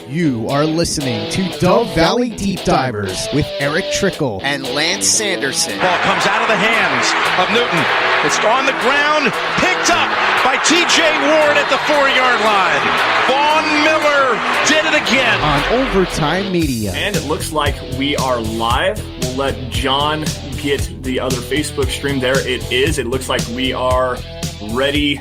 You are listening to Dove Valley Deep Divers with Erick Trickel and Lance Sanderson. Ball comes out of the hands of Newton. It's on the ground, picked up by T.J. Ward at the 4-yard line. Vaughn Miller did it again. On Overtime Media. And it looks like we are live. We'll let John get the other Facebook stream. There it is. It looks like we are ready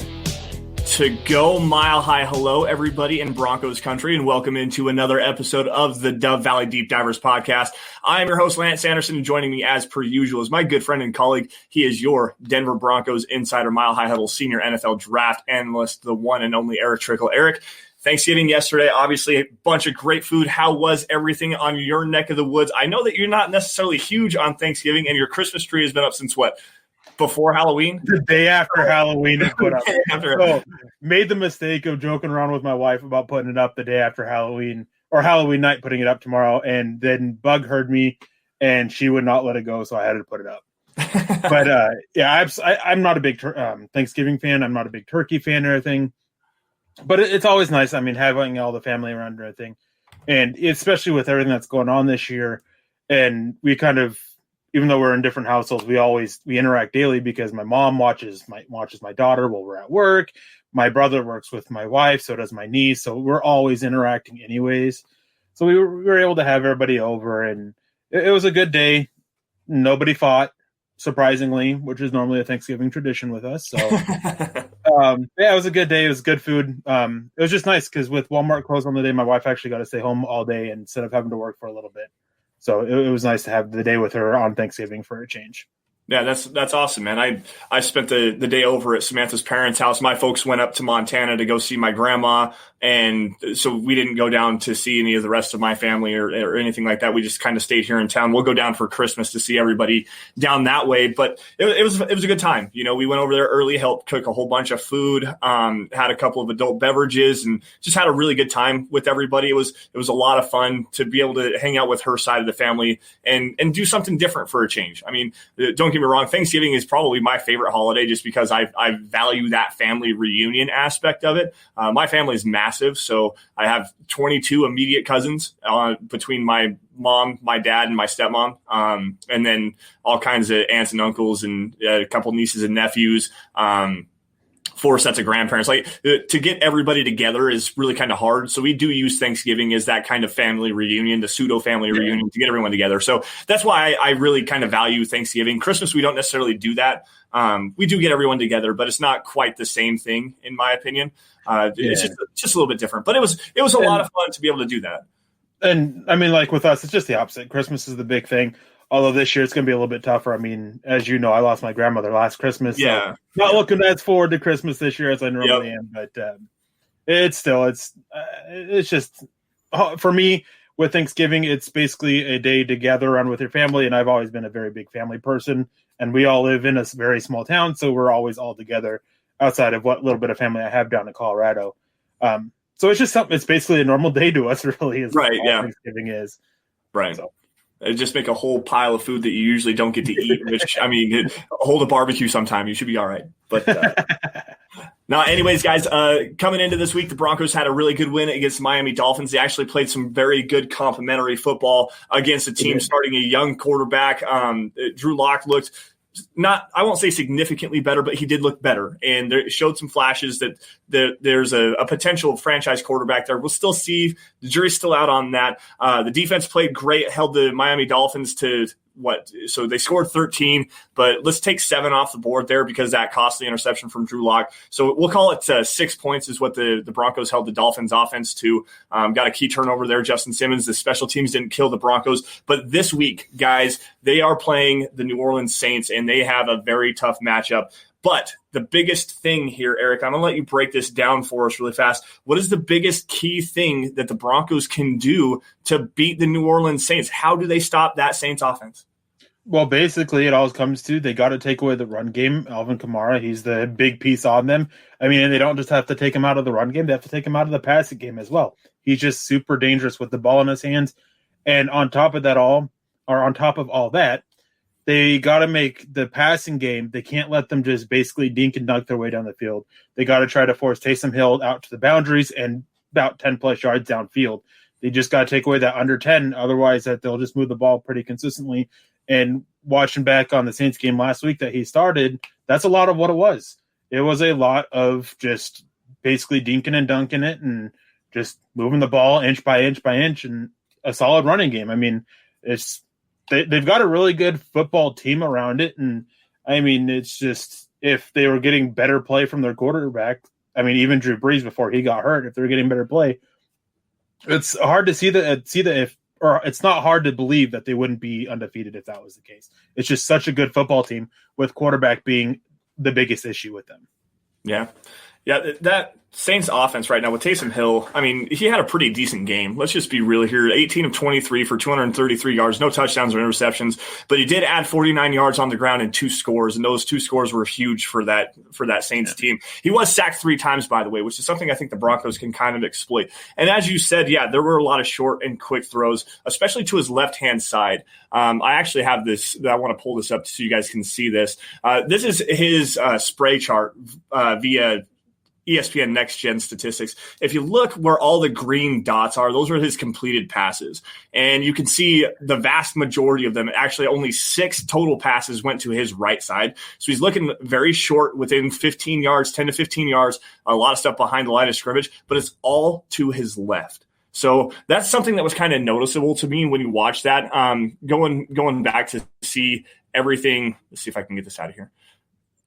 to go. Mile high hello, everybody in Broncos country, and welcome into another episode of the Dove Valley Deep Divers podcast. I am your host, Lance Sanderson, and joining me as per usual is my good friend and colleague. He is your Denver Broncos insider, Mile High Huddle senior NFL draft analyst, the one and only Erick Trickel. Erick, Thanksgiving yesterday, obviously a bunch of great food. How was everything on your neck of the woods? I know that you're not necessarily huge on Thanksgiving, and your Christmas tree has been up since what? Before Halloween? The day after Halloween is put up. So made the mistake of joking around with my wife about putting it up the day after Halloween, or Halloween night putting it up tomorrow, and then Bug heard me and she would not let it go, so I had to put it up. But yeah, I'm not a big Thanksgiving fan. I'm not a big turkey fan or anything, but it's always nice. I mean, having all the family around and everything, and especially with everything that's going on this year, and we kind of, even though we're in different households, we interact daily because my mom watches my daughter while we're at work. My brother works with my wife, so does my niece. So we're always interacting anyways. So we were able to have everybody over, and it was a good day. Nobody fought, surprisingly, which is normally a Thanksgiving tradition with us. So yeah, it was a good day. It was good food. It was just nice because with Walmart closed on the day, my wife actually got to stay home all day instead of having to work for a little bit. So it was nice to have the day with her on Thanksgiving for a change. Yeah, that's awesome, man. I spent the day over at Samantha's parents' house. My folks went up to Montana to go see my grandma, and so we didn't go down to see any of the rest of my family or anything like that. We just kind of stayed here in town. We'll go down for Christmas to see everybody down that way. But it was a good time. You know, we went over there early, helped cook a whole bunch of food, had a couple of adult beverages, and just had a really good time with everybody. It was a lot of fun to be able to hang out with her side of the family and do something different for a change. I mean, don't get me wrong, Thanksgiving is probably my favorite holiday just because I value that family reunion aspect of it. My family is massive, so I have 22 immediate cousins between my mom, my dad, and my stepmom, and then all kinds of aunts and uncles and a couple nieces and nephews. 4 sets of grandparents. Like, to get everybody together is really kind of hard. So we do use Thanksgiving as that kind of family reunion, the pseudo family reunion, to get everyone together. So that's why I really kind of value Thanksgiving. Christmas, we don't necessarily do that. We do get everyone together, but it's not quite the same thing, in my opinion. It's just a little bit different. But it was a lot of fun to be able to do that. And I mean, like with us, it's just the opposite. Christmas is the big thing. Although this year it's going to be a little bit tougher. I mean, as you know, I lost my grandmother last Christmas. Yeah. So not looking as forward to Christmas this year as I normally am. But it's just, for me, with Thanksgiving, it's basically a day to gather around with your family. And I've always been a very big family person. And we all live in a very small town. So we're always all together outside of what little bit of family I have down in Colorado. So it's just something, it's basically a normal day to us, really, is right, all Thanksgiving is. Right. So. Just make a whole pile of food that you usually don't get to eat, which, I mean, hold a barbecue sometime. You should be all right. But now, anyways, guys, coming into this week, the Broncos had a really good win against the Miami Dolphins. They actually played some very good complimentary football against a team starting a young quarterback. Drew Lock looked I won't say significantly better, but he did look better. And there showed some flashes that there's a potential franchise quarterback there. We'll still see. The jury's still out on that. The defense played great, held the Miami Dolphins to so they scored 13, but let's take 7 off the board there because that costly interception from Drew Lock. So we'll call it 6 points is what the Broncos held the Dolphins offense to. Got a key turnover there. Justin Simmons, the special teams didn't kill the Broncos. But this week, guys, they are playing the New Orleans Saints, and they have a very tough matchup. But the biggest thing here, Erick, I'm going to let you break this down for us really fast. What is the biggest key thing that the Broncos can do to beat the New Orleans Saints? How do they stop that Saints offense? Well, basically, it all comes to they got to take away the run game. Alvin Kamara, he's the big piece on them. I mean, they don't just have to take him out of the run game. They have to take him out of the passing game as well. He's just super dangerous with the ball in his hands. And on top of all that, they got to make the passing game. They can't let them just basically dink and dunk their way down the field. They got to try to force Taysom Hill out to the boundaries and about 10-plus yards downfield They just got to take away that under 10. Otherwise, that they'll just move the ball pretty consistently. And watching back on the Saints game last week that he started, that's a lot of what it was. It was a lot of just basically dinking and dunking it and just moving the ball inch by inch by inch, and a solid running game. I mean, they've got a really good football team around it. And I mean, it's just, if they were getting better play from their quarterback, I mean, even Drew Brees before he got hurt, if they were getting better play, it's hard to see that it's not hard to believe that they wouldn't be undefeated if that was the case. It's just such a good football team, with quarterback being the biggest issue with them. Yeah. That Saints offense right now with Taysom Hill, I mean, he had a pretty decent game. Let's just be real here. 18 of 23 for 233 yards, no touchdowns or interceptions, but he did add 49 yards on the ground and 2 scores, and those 2 scores were huge for that Saints team. He was sacked 3 times, by the way, which is something I think the Broncos can kind of exploit. And as you said, there were a lot of short and quick throws, especially to his left-hand side. I actually have this. I want to pull this up so you guys can see this. This is his spray chart via ESPN Next Gen statistics. If you look where all the green dots are, those are his completed passes. And you can see the vast majority of them, actually only 6 total passes went to his right side. So he's looking very short, within 15 yards, 10 to 15 yards, a lot of stuff behind the line of scrimmage, but it's all to his left. So that's something that was kind of noticeable to me when you watch that. Going back to see everything. Let's see if I can get this out of here.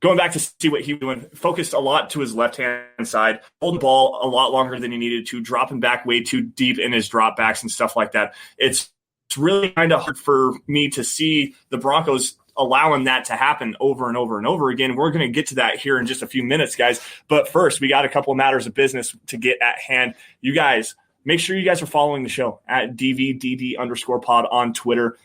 Going back to see what he was doing, focused a lot to his left-hand side, holding the ball a lot longer than he needed to, dropping back way too deep in his dropbacks and stuff like that. It's really kind of hard for me to see the Broncos allowing that to happen over and over and over again. We're going to get to that here in just a few minutes, guys. But first, we got a couple of matters of business to get at hand. You guys, make sure you guys are following the show at DVDD_pod on Twitter.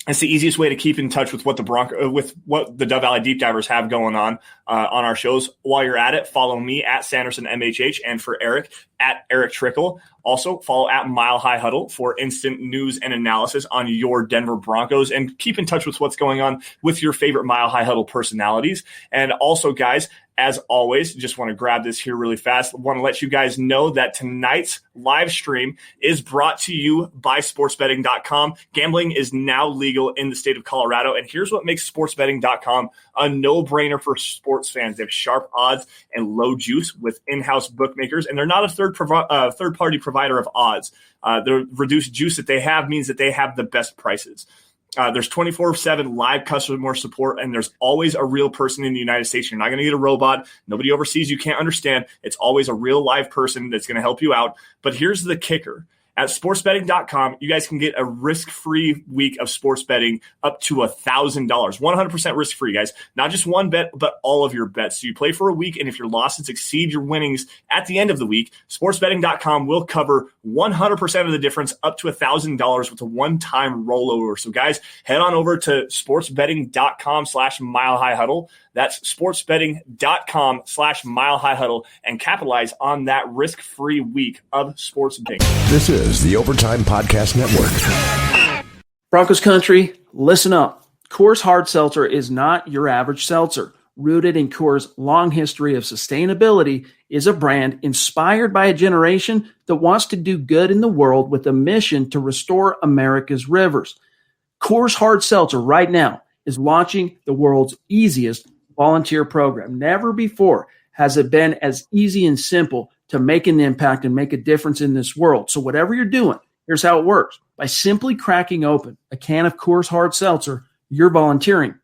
It's the easiest way to keep in touch with what the Dove Valley Deep Divers have going on our shows. While you're at it, follow me at Sanderson MHH, and for Eric at Erick Trickel. Also, follow at Mile High Huddle for instant news and analysis on your Denver Broncos, and keep in touch with what's going on with your favorite Mile High Huddle personalities. And also, guys, as always, just want to grab this here really fast. Want to let you guys know that tonight's live stream is brought to you by sportsbetting.com. Gambling is now legal in the state of Colorado, and here's what makes sportsbetting.com a no-brainer for sports fans. They have sharp odds and low juice with in-house bookmakers, and they're not a third-party provider of odds. The reduced juice that they have means that they have the best prices. There's 24/7 live customer support, and there's always a real person in the United States. You're not going to get a robot. Nobody overseas you can't understand. It's always a real live person that's going to help you out. But here's the kicker. At sportsbetting.com, you guys can get a risk-free week of sports betting up to $1,000. 100% risk-free, guys. Not just one bet, but all of your bets. So you play for a week, and if your losses exceed your winnings at the end of the week, sportsbetting.com will cover 100% of the difference up to $1,000 with a one-time rollover. So, guys, head on over to sportsbetting.com/milehighhuddle. That's sportsbetting.com/milehighhuddle and capitalize on that risk-free week of sports betting. This is the Overtime Podcast Network. Broncos country, listen up. Coors Hard Seltzer is not your average seltzer. Rooted in Coors' long history of sustainability, is a brand inspired by a generation that wants to do good in the world with a mission to restore America's rivers. Coors Hard Seltzer right now is launching the world's easiest volunteer program. Never before has it been as easy and simple to make an impact and make a difference in this world. So whatever you're doing, here's how it works. By simply cracking open a can of Coors Hard Seltzer, you're volunteering.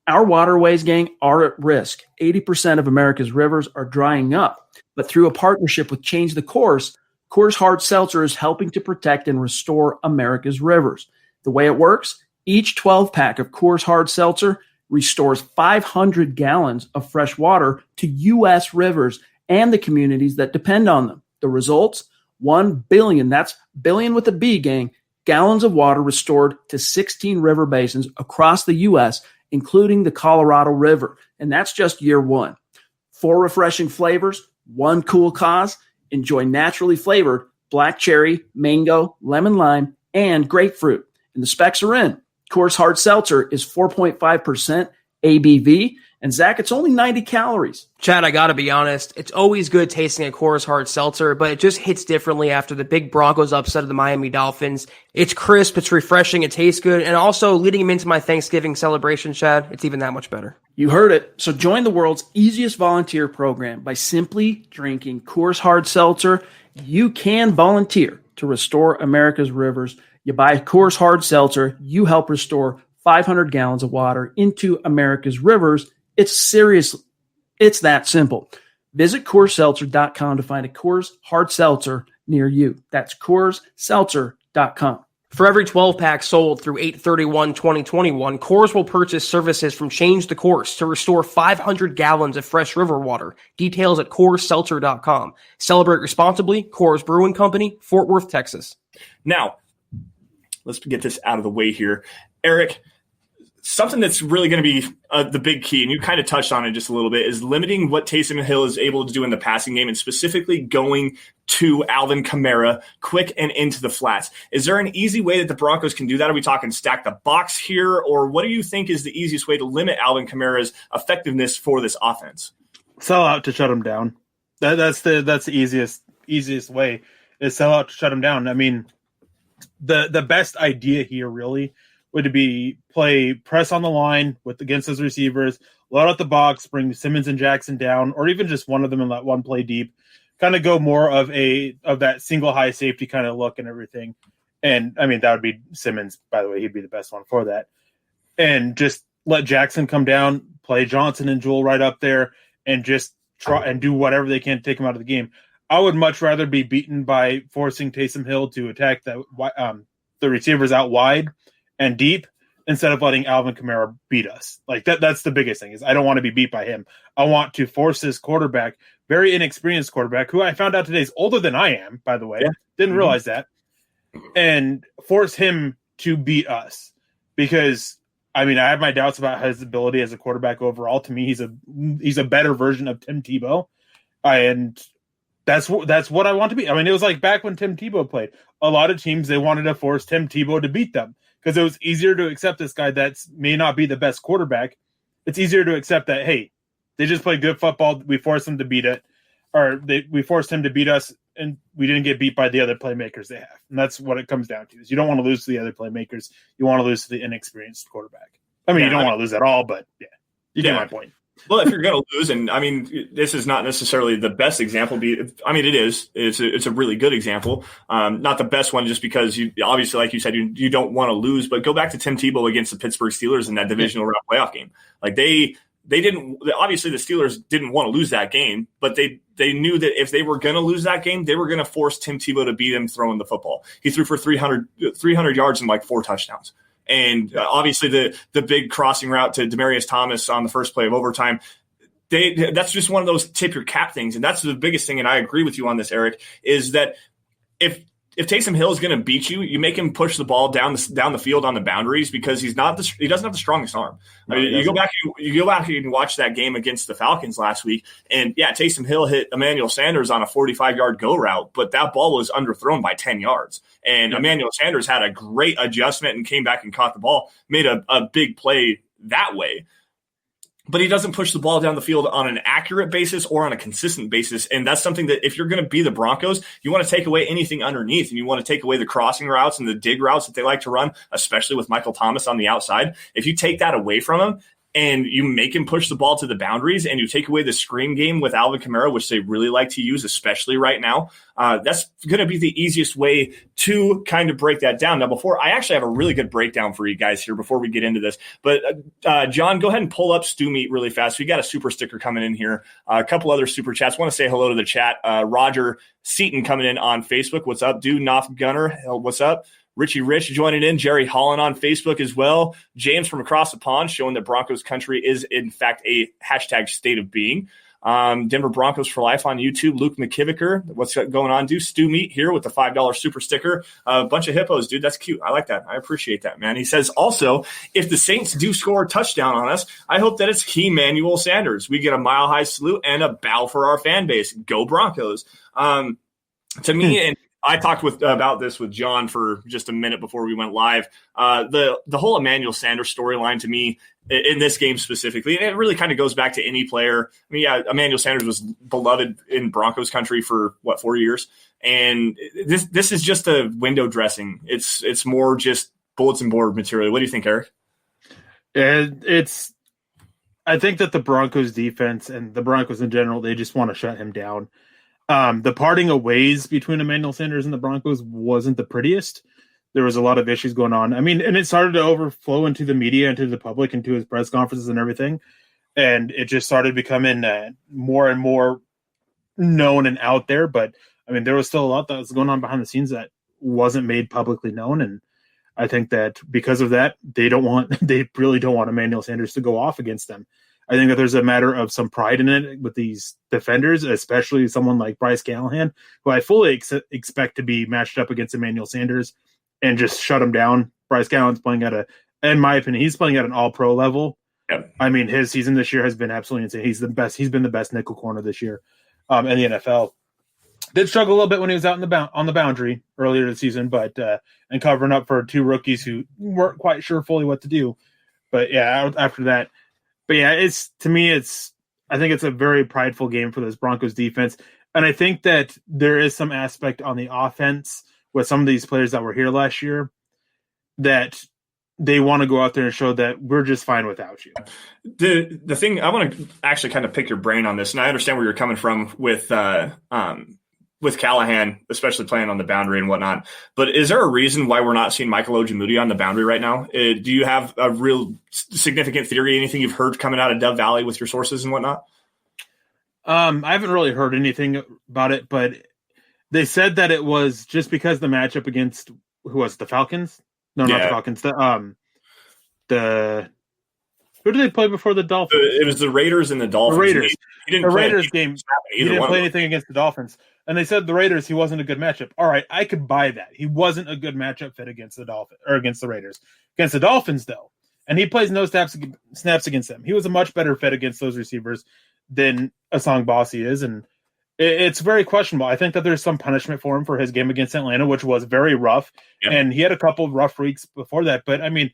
Our waterways, gang, are at risk. 80% of America's rivers are drying up. But through a partnership with Change the Course, Coors Hard Seltzer is helping to protect and restore America's rivers. The way it works, each 12-pack of Coors Hard Seltzer restores 500 gallons of fresh water to U.S. rivers and the communities that depend on them. The results? 1 billion, that's billion with a B, gang, gallons of water restored to 16 river basins across the U.S., including the Colorado River. And that's just year one. 4 refreshing flavors, 1 cool cause. Enjoy naturally flavored black cherry, mango, lemon lime, and grapefruit. And the specs are in. Coors Hard Seltzer is 4.5% ABV. And Zach, it's only 90 calories. Chad, I got to be honest. It's always good tasting a Coors Hard Seltzer, but it just hits differently after the big Broncos upset of the Miami Dolphins. It's crisp, it's refreshing, it tastes good, and also leading them into my Thanksgiving celebration, Chad, it's even that much better. You heard it. So join the world's easiest volunteer program by simply drinking Coors Hard Seltzer. You can volunteer to restore America's rivers. You buy Coors Hard Seltzer, you help restore 500 gallons of water into America's rivers. It's that simple. Visit CoorsSeltzer.com to find a Coors Hard Seltzer near you. That's CoorsSeltzer.com. For every 12-pack sold through 8/31/2021, Coors will purchase services from Change the Course to restore 500 gallons of fresh river water. Details at CoorsSeltzer.com. Celebrate responsibly. Coors Brewing Company, Fort Worth, Texas. Now, let's get this out of the way here. Eric, something that's really going to be the big key, and you kind of touched on it just a little bit, is limiting what Taysom Hill is able to do in the passing game, and specifically going to Alvin Kamara quick and into the flats. Is there an easy way that the Broncos can do that? Are we talking stack the box here, or what do you think is the easiest way to limit Alvin Kamara's effectiveness for this offense? Sell out to shut him down. That's the easiest way is sell out to shut him down. I mean, the best idea here really would be play press on the line against his receivers, load out the box, bring Simmons and Jackson down, or even just one of them and let one play deep. Kind of go more of that single high safety kind of look and everything. And I mean, that would be Simmons, by the way. He'd be the best one for that. And just let Jackson come down, play Johnson and Jewell right up there, and just try and do whatever they can to take him out of the game. I would much rather be beaten by forcing Taysom Hill to attack the receivers out wide and deep instead of letting Alvin Kamara beat us. Like that's the biggest thing is I don't want to be beat by him. I want to force this quarterback, very inexperienced quarterback, who I found out today is older than I am, by the way. Yeah. Didn't realize that. And force him to beat us. Because, I mean, I have my doubts about his ability as a quarterback overall. To me, he's a better version of Tim Tebow. And that's what I want to be. I mean, it was like back when Tim Tebow played. A lot of teams, they wanted to force Tim Tebow to beat them. Because it was easier to accept this guy that may not be the best quarterback. It's easier to accept that, hey, they just play good football. We forced them to beat it. Or we forced him to beat us, and we didn't get beat by the other playmakers they have. And that's what it comes down to. Is you don't want to lose to the other playmakers. You want to lose to the inexperienced quarterback. I mean, you don't want to lose at all, but yeah, you get my point. Well, if you're going to lose, and I mean, this is not necessarily the best example. I mean, it is. It's a really good example. Not the best one, just because you obviously, like you said, you don't want to lose. But go back to Tim Tebow against the Pittsburgh Steelers in that divisional round playoff game. Like they didn't. Obviously, the Steelers didn't want to lose that game, but they knew that if they were going to lose that game, they were going to force Tim Tebow to beat him throwing the football. He threw for 300 yards and like 4 touchdowns. And obviously the big crossing route to Demaryius Thomas on the first play of overtime, that's just one of those tip your cap things. And that's the biggest thing, and I agree with you on this, Eric, is that if Taysom Hill is going to beat you, you make him push the ball down the field on the boundaries because he doesn't have the strongest arm. I mean, you go back and watch that game against the Falcons last week, and yeah, Taysom Hill hit Emmanuel Sanders on a 45-yard go route, but that ball was underthrown by 10 yards. And Emmanuel Sanders had a great adjustment and came back and caught the ball, made a big play that way. But he doesn't push the ball down the field on an accurate basis or on a consistent basis. And that's something that if you're going to be the Broncos, you want to take away anything underneath, and you want to take away the crossing routes and the dig routes that they like to run, especially with Michael Thomas on the outside. If you take that away from him and you make him push the ball to the boundaries and you take away the screen game with Alvin Kamara, which they really like to use, especially right now, that's going to be the easiest way to kind of break that down. Now, I actually have a really good breakdown for you guys here before we get into this. But, John, go ahead and pull up Stu Meat really fast. We got a super sticker coming in here. A couple other super chats. Want to say hello to the chat. Roger Seaton coming in on Facebook. What's up, dude? Noff Gunner. What's up? Richie Rich joining in. Jerry Holland on Facebook as well. James from across the pond showing that Broncos country is, in fact, a hashtag state of being. Denver Broncos for life on YouTube. Luke McKivicker. What's going on, dude? Stu Meat here with the $5 super sticker. A bunch of hippos, dude. That's cute. I like that. I appreciate that, man. He says, also, if the Saints do score a touchdown on us, I hope that it's Emmanuel Sanders. We get a mile-high salute and a bow for our fan base. Go Broncos. To me, and I talked about this with John for just a minute before we went live. The whole Emmanuel Sanders storyline to me in this game specifically, and it really kind of goes back to any player. I mean, yeah, Emmanuel Sanders was beloved in Broncos country for 4 years, and this is just a window dressing. It's more just bulletin board material. What do you think, Eric? I think that the Broncos defense and the Broncos in general, they just want to shut him down. The parting of ways between Emmanuel Sanders and the Broncos wasn't the prettiest. There was a lot of issues going on. I mean, and it started to overflow into the media, into the public, into his press conferences and everything. And it just started becoming more and more known and out there. But, I mean, there was still a lot that was going on behind the scenes that wasn't made publicly known. And I think that because of that, they really don't want Emmanuel Sanders to go off against them. I think that there's a matter of some pride in it with these defenders, especially someone like Bryce Callahan, who I fully expect to be matched up against Emmanuel Sanders and just shut him down. Bryce Callahan's playing in my opinion, he's playing at an all-pro level. Yep. I mean, his season this year has been absolutely insane. He's the best. He's been the best nickel corner this year in the NFL. Did struggle a little bit when he was out on the boundary earlier this season, but and covering up for two rookies who weren't quite sure fully what to do. But yeah, after that. But yeah, I think it's a very prideful game for this Broncos defense. And I think that there is some aspect on the offense with some of these players that were here last year that they want to go out there and show that we're just fine without you. The thing, I want to actually kind of pick your brain on this, and I understand where you're coming from with Callahan, especially playing on the boundary and whatnot. But is there a reason why we're not seeing Michael Ojemudia on the boundary right now? Do you have a real significant theory, anything you've heard coming out of Dove Valley with your sources and whatnot? I haven't really heard anything about it, but they said that it was just because the matchup against the Falcons? No, not the Falcons. Who did they play before the Dolphins? It was the Raiders and the Dolphins. The Raiders. He didn't play Raiders game. He didn't play anything against the Dolphins. And they said the Raiders, he wasn't a good matchup. All right, I could buy that. He wasn't a good matchup fit against the Dolphins or against the Raiders. Against the Dolphins, though, and he plays no snaps against them. He was a much better fit against those receivers than Asang Bossi is, and it's very questionable. I think that there's some punishment for him for his game against Atlanta, which was very rough, and he had a couple of rough weeks before that. But I mean,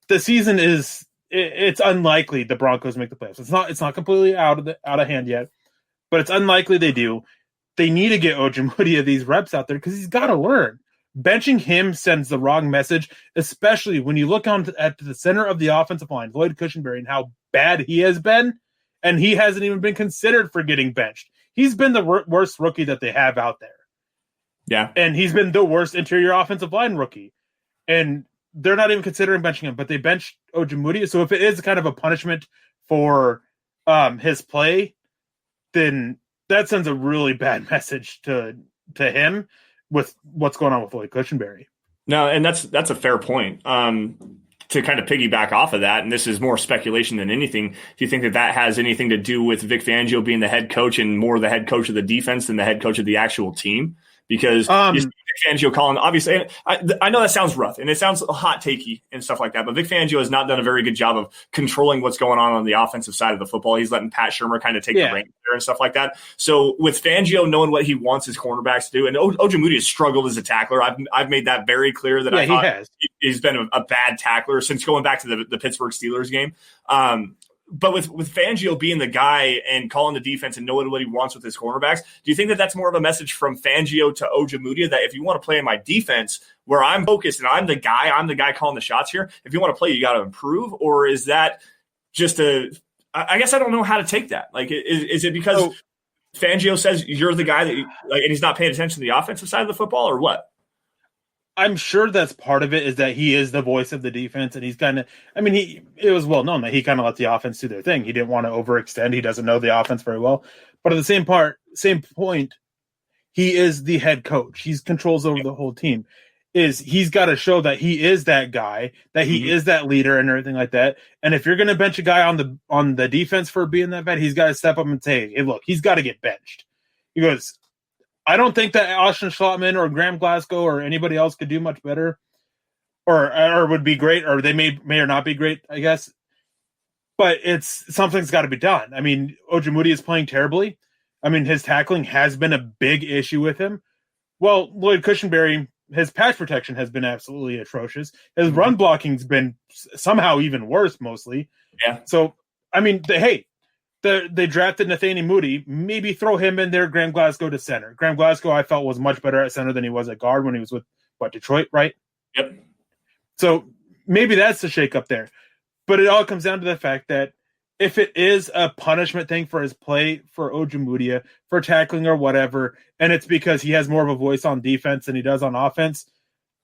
the season it's unlikely the Broncos make the playoffs. It's not completely out of hand yet, but it's unlikely they do. They need to get Ojemudia these reps out there because he's got to learn. Benching him sends the wrong message, especially when you look at the center of the offensive line, Lloyd Cushenberry, and how bad he has been, and he hasn't even been considered for getting benched. He's been the worst rookie that they have out there. Yeah. And he's been the worst interior offensive line rookie. And they're not even considering benching him, but they benched Ojemudia. So if it is kind of a punishment for his play, then that sends a really bad message to him with what's going on with Lloyd Cushenberry. No, and that's a fair point. To kind of piggyback off of that, and this is more speculation than anything, do you think that has anything to do with Vic Fangio being the head coach and more the head coach of the defense than the head coach of the actual team? Because you see Vic Fangio calling, obviously, I know that sounds rough and it sounds hot takey and stuff like that, but Vic Fangio has not done a very good job of controlling what's going on the offensive side of the football. He's letting Pat Shurmur kind of take the reins there and stuff like that. So with Fangio knowing what he wants his cornerbacks to do, and Ojemudia has struggled as a tackler. I've made that very clear that I thought he's been a bad tackler since going back to the Pittsburgh Steelers game. But with Fangio being the guy and calling the defense and knowing what he wants with his cornerbacks, do you think that that's more of a message from Fangio to Ojemudia that if you want to play in my defense where I'm focused and I'm the guy calling the shots here, if you want to play, you got to improve? Or is that just I guess I don't know how to take that. Like, is it because Fangio says you're the guy that and he's not paying attention to the offensive side of the football, or what? I'm sure that's part of it, is that he is the voice of the defense, and he's kind of, it was well known that he kind of let the offense do their thing. He didn't want to overextend. He doesn't know the offense very well. But at the same point, he is the head coach. He controls over the whole team. He's got to show that he is that guy, that he is that leader and everything like that. And if you're going to bench a guy on the defense for being that bad, he's got to step up and say, hey, look, he's got to get benched. He goes, I don't think that Austin Schlottman or Graham Glasgow or anybody else could do much better or would be great, or they may or not be great, I guess. But something's got to be done. Ojemudia is playing terribly. His tackling has been a big issue with him. Well, Lloyd Cushenberry, his pass protection has been absolutely atrocious. His run blocking's been somehow even worse, mostly. Yeah. So, I mean, they drafted Nathaniel Moody. Maybe throw him in there, Graham Glasgow to center. Graham Glasgow, I felt, was much better at center than he was at guard when he was with, Detroit, right? Yep. So maybe that's the shakeup there. But it all comes down to the fact that if it is a punishment thing for his play, for Ojemudia, for tackling or whatever, and it's because he has more of a voice on defense than he does on offense,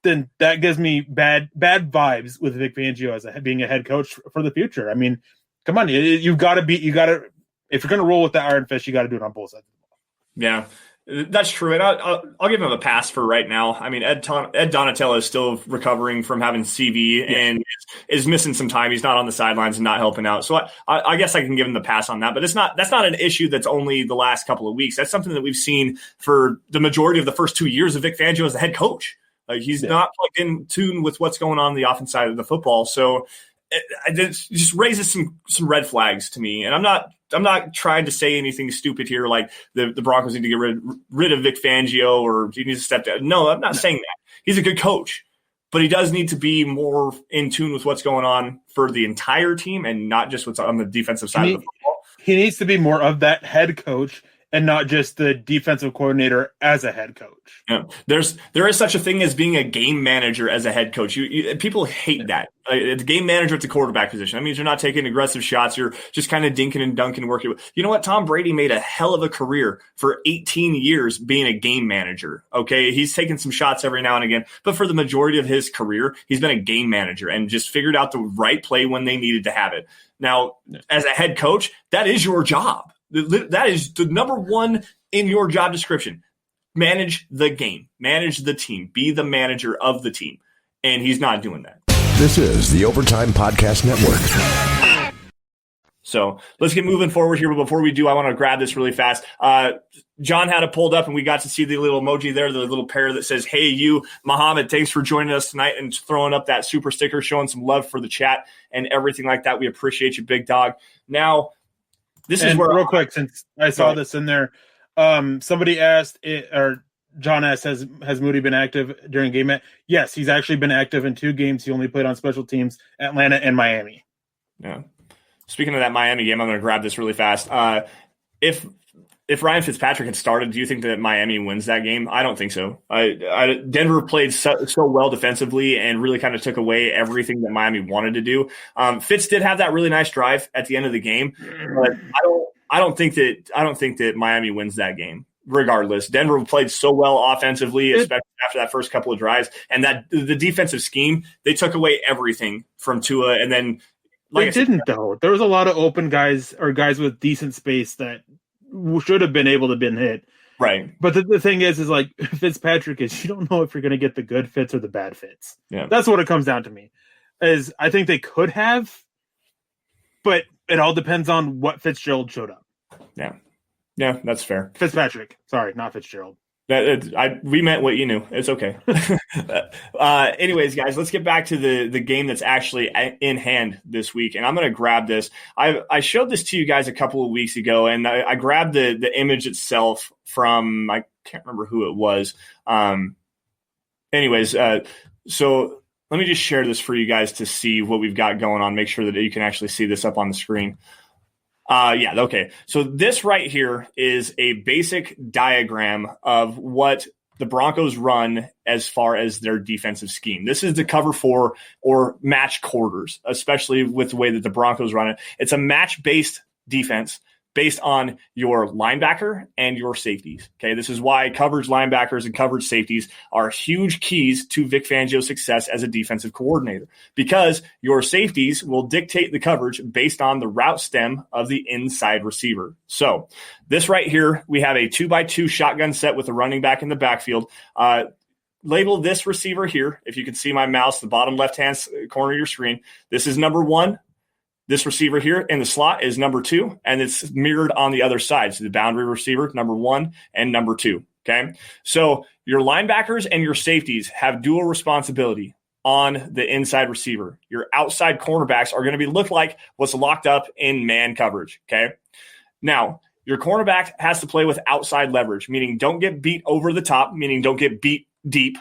then that gives me bad vibes with Vic Fangio as being a head coach for the future. I mean, come on, if you're going to roll with the iron fist, you got to do it on both sides of the ball. Yeah. That's true, and I'll give him a pass for right now. I mean, Ed Donatella is still recovering from having CV and is missing some time. He's not on the sidelines and not helping out. So I guess I can give him the pass on that. But that's not an issue that's only the last couple of weeks. That's something that we've seen for the majority of the first 2 years of Vic Fangio as the head coach. Like he's not plugged in tune with what's going on the offense side of the football. So it just raises some red flags to me. And I'm not trying to say anything stupid here, like the Broncos need to get rid of Vic Fangio or he needs to step down. No, I'm not saying that. He's a good coach, but he does need to be more in tune with what's going on for the entire team and not just what's on the defensive side of the football. He needs to be more of that head coach and not just the defensive coordinator as a head coach. Yeah. There is such a thing as being a game manager as a head coach. People hate that. The game manager at the quarterback position. That means you're not taking aggressive shots. You're just kind of dinking and dunking, working. You know what? Tom Brady made a hell of a career for 18 years being a game manager. Okay, he's taken some shots every now and again, but for the majority of his career, he's been a game manager and just figured out the right play when they needed to have it. Now, as a head coach, that is your job. That is the number one in your job description. Manage the game, manage the team, be the manager of the team. And he's not doing that. This is the Overtime Podcast Network. So let's get moving forward here. But before we do, I want to grab this really fast. John had it pulled up and we got to see the little emoji there, the little pair that says, "Hey, you, Muhammad, thanks for joining us tonight and throwing up that super sticker, showing some love for the chat and everything like that. We appreciate you, big dog." Now, this is where real quick, since I saw this in there, somebody asked or John asked, has Moody been active during game? Yes, he's actually been active in 2 games. He only played on special teams, Atlanta and Miami. Yeah. Speaking of that Miami game, I'm going to grab this really fast. If Ryan Fitzpatrick had started, do you think that Miami wins that game? I don't think so. Denver played so well defensively and really kind of took away everything that Miami wanted to do. Fitz did have that really nice drive at the end of the game, but I don't think that Miami wins that game. Regardless, Denver played so well offensively, especially after that first couple of drives, and that the defensive scheme, they took away everything from Tua, and then though. There was a lot of open guys or guys with decent space that should have been able to been hit. Right. But the thing is like Fitzpatrick is you don't know if you're going to get the good fits or the bad fits. Yeah. That's what it comes down to me. Is I think they could have, but it all depends on what Fitzgerald showed up. Yeah. Yeah, that's fair. Fitzpatrick. Sorry, not Fitzgerald. We meant what you knew. It's okay. Anyways, guys, let's get back to the game that's actually in hand this week. And I'm going to grab this. I showed this to you guys a couple of weeks ago, and I grabbed the image itself from, I can't remember who it was. So let me just share this for you guys to see what we've got going on. Make sure that you can actually see this up on the screen. Okay. So this right here is a basic diagram of what the Broncos run as far as their defensive scheme. This is the cover 4 or match quarters, especially with the way that the Broncos run it. It's a match-based defense based on your linebacker and your safeties. Okay, this is why coverage linebackers and coverage safeties are huge keys to Vic Fangio's success as a defensive coordinator, because your safeties will dictate the coverage based on the route stem of the inside receiver. So this right here, we have a 2x2 shotgun set with a running back in the backfield. Label this receiver here. If you can see my mouse, the bottom left-hand corner of your screen, this is number 1. This receiver here in the slot is number 2, and it's mirrored on the other side. So the boundary receiver, number 1 and number 2. Okay. So your linebackers and your safeties have dual responsibility on the inside receiver. Your outside cornerbacks are going to look like what's locked up in man coverage. Okay. Now, Your cornerback has to play with outside leverage, meaning don't get beat over the top, meaning don't get beat deep.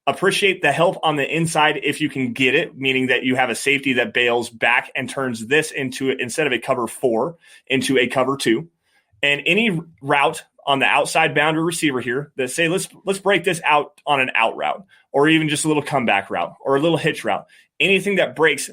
Appreciate the help on the inside if you can get it, meaning that you have a safety that bails back and turns this into, instead of a cover 4, into a cover 2. And any route on the outside boundary receiver here that say, let's break this out on an out route, or even just a little comeback route or a little hitch route. Anything that breaks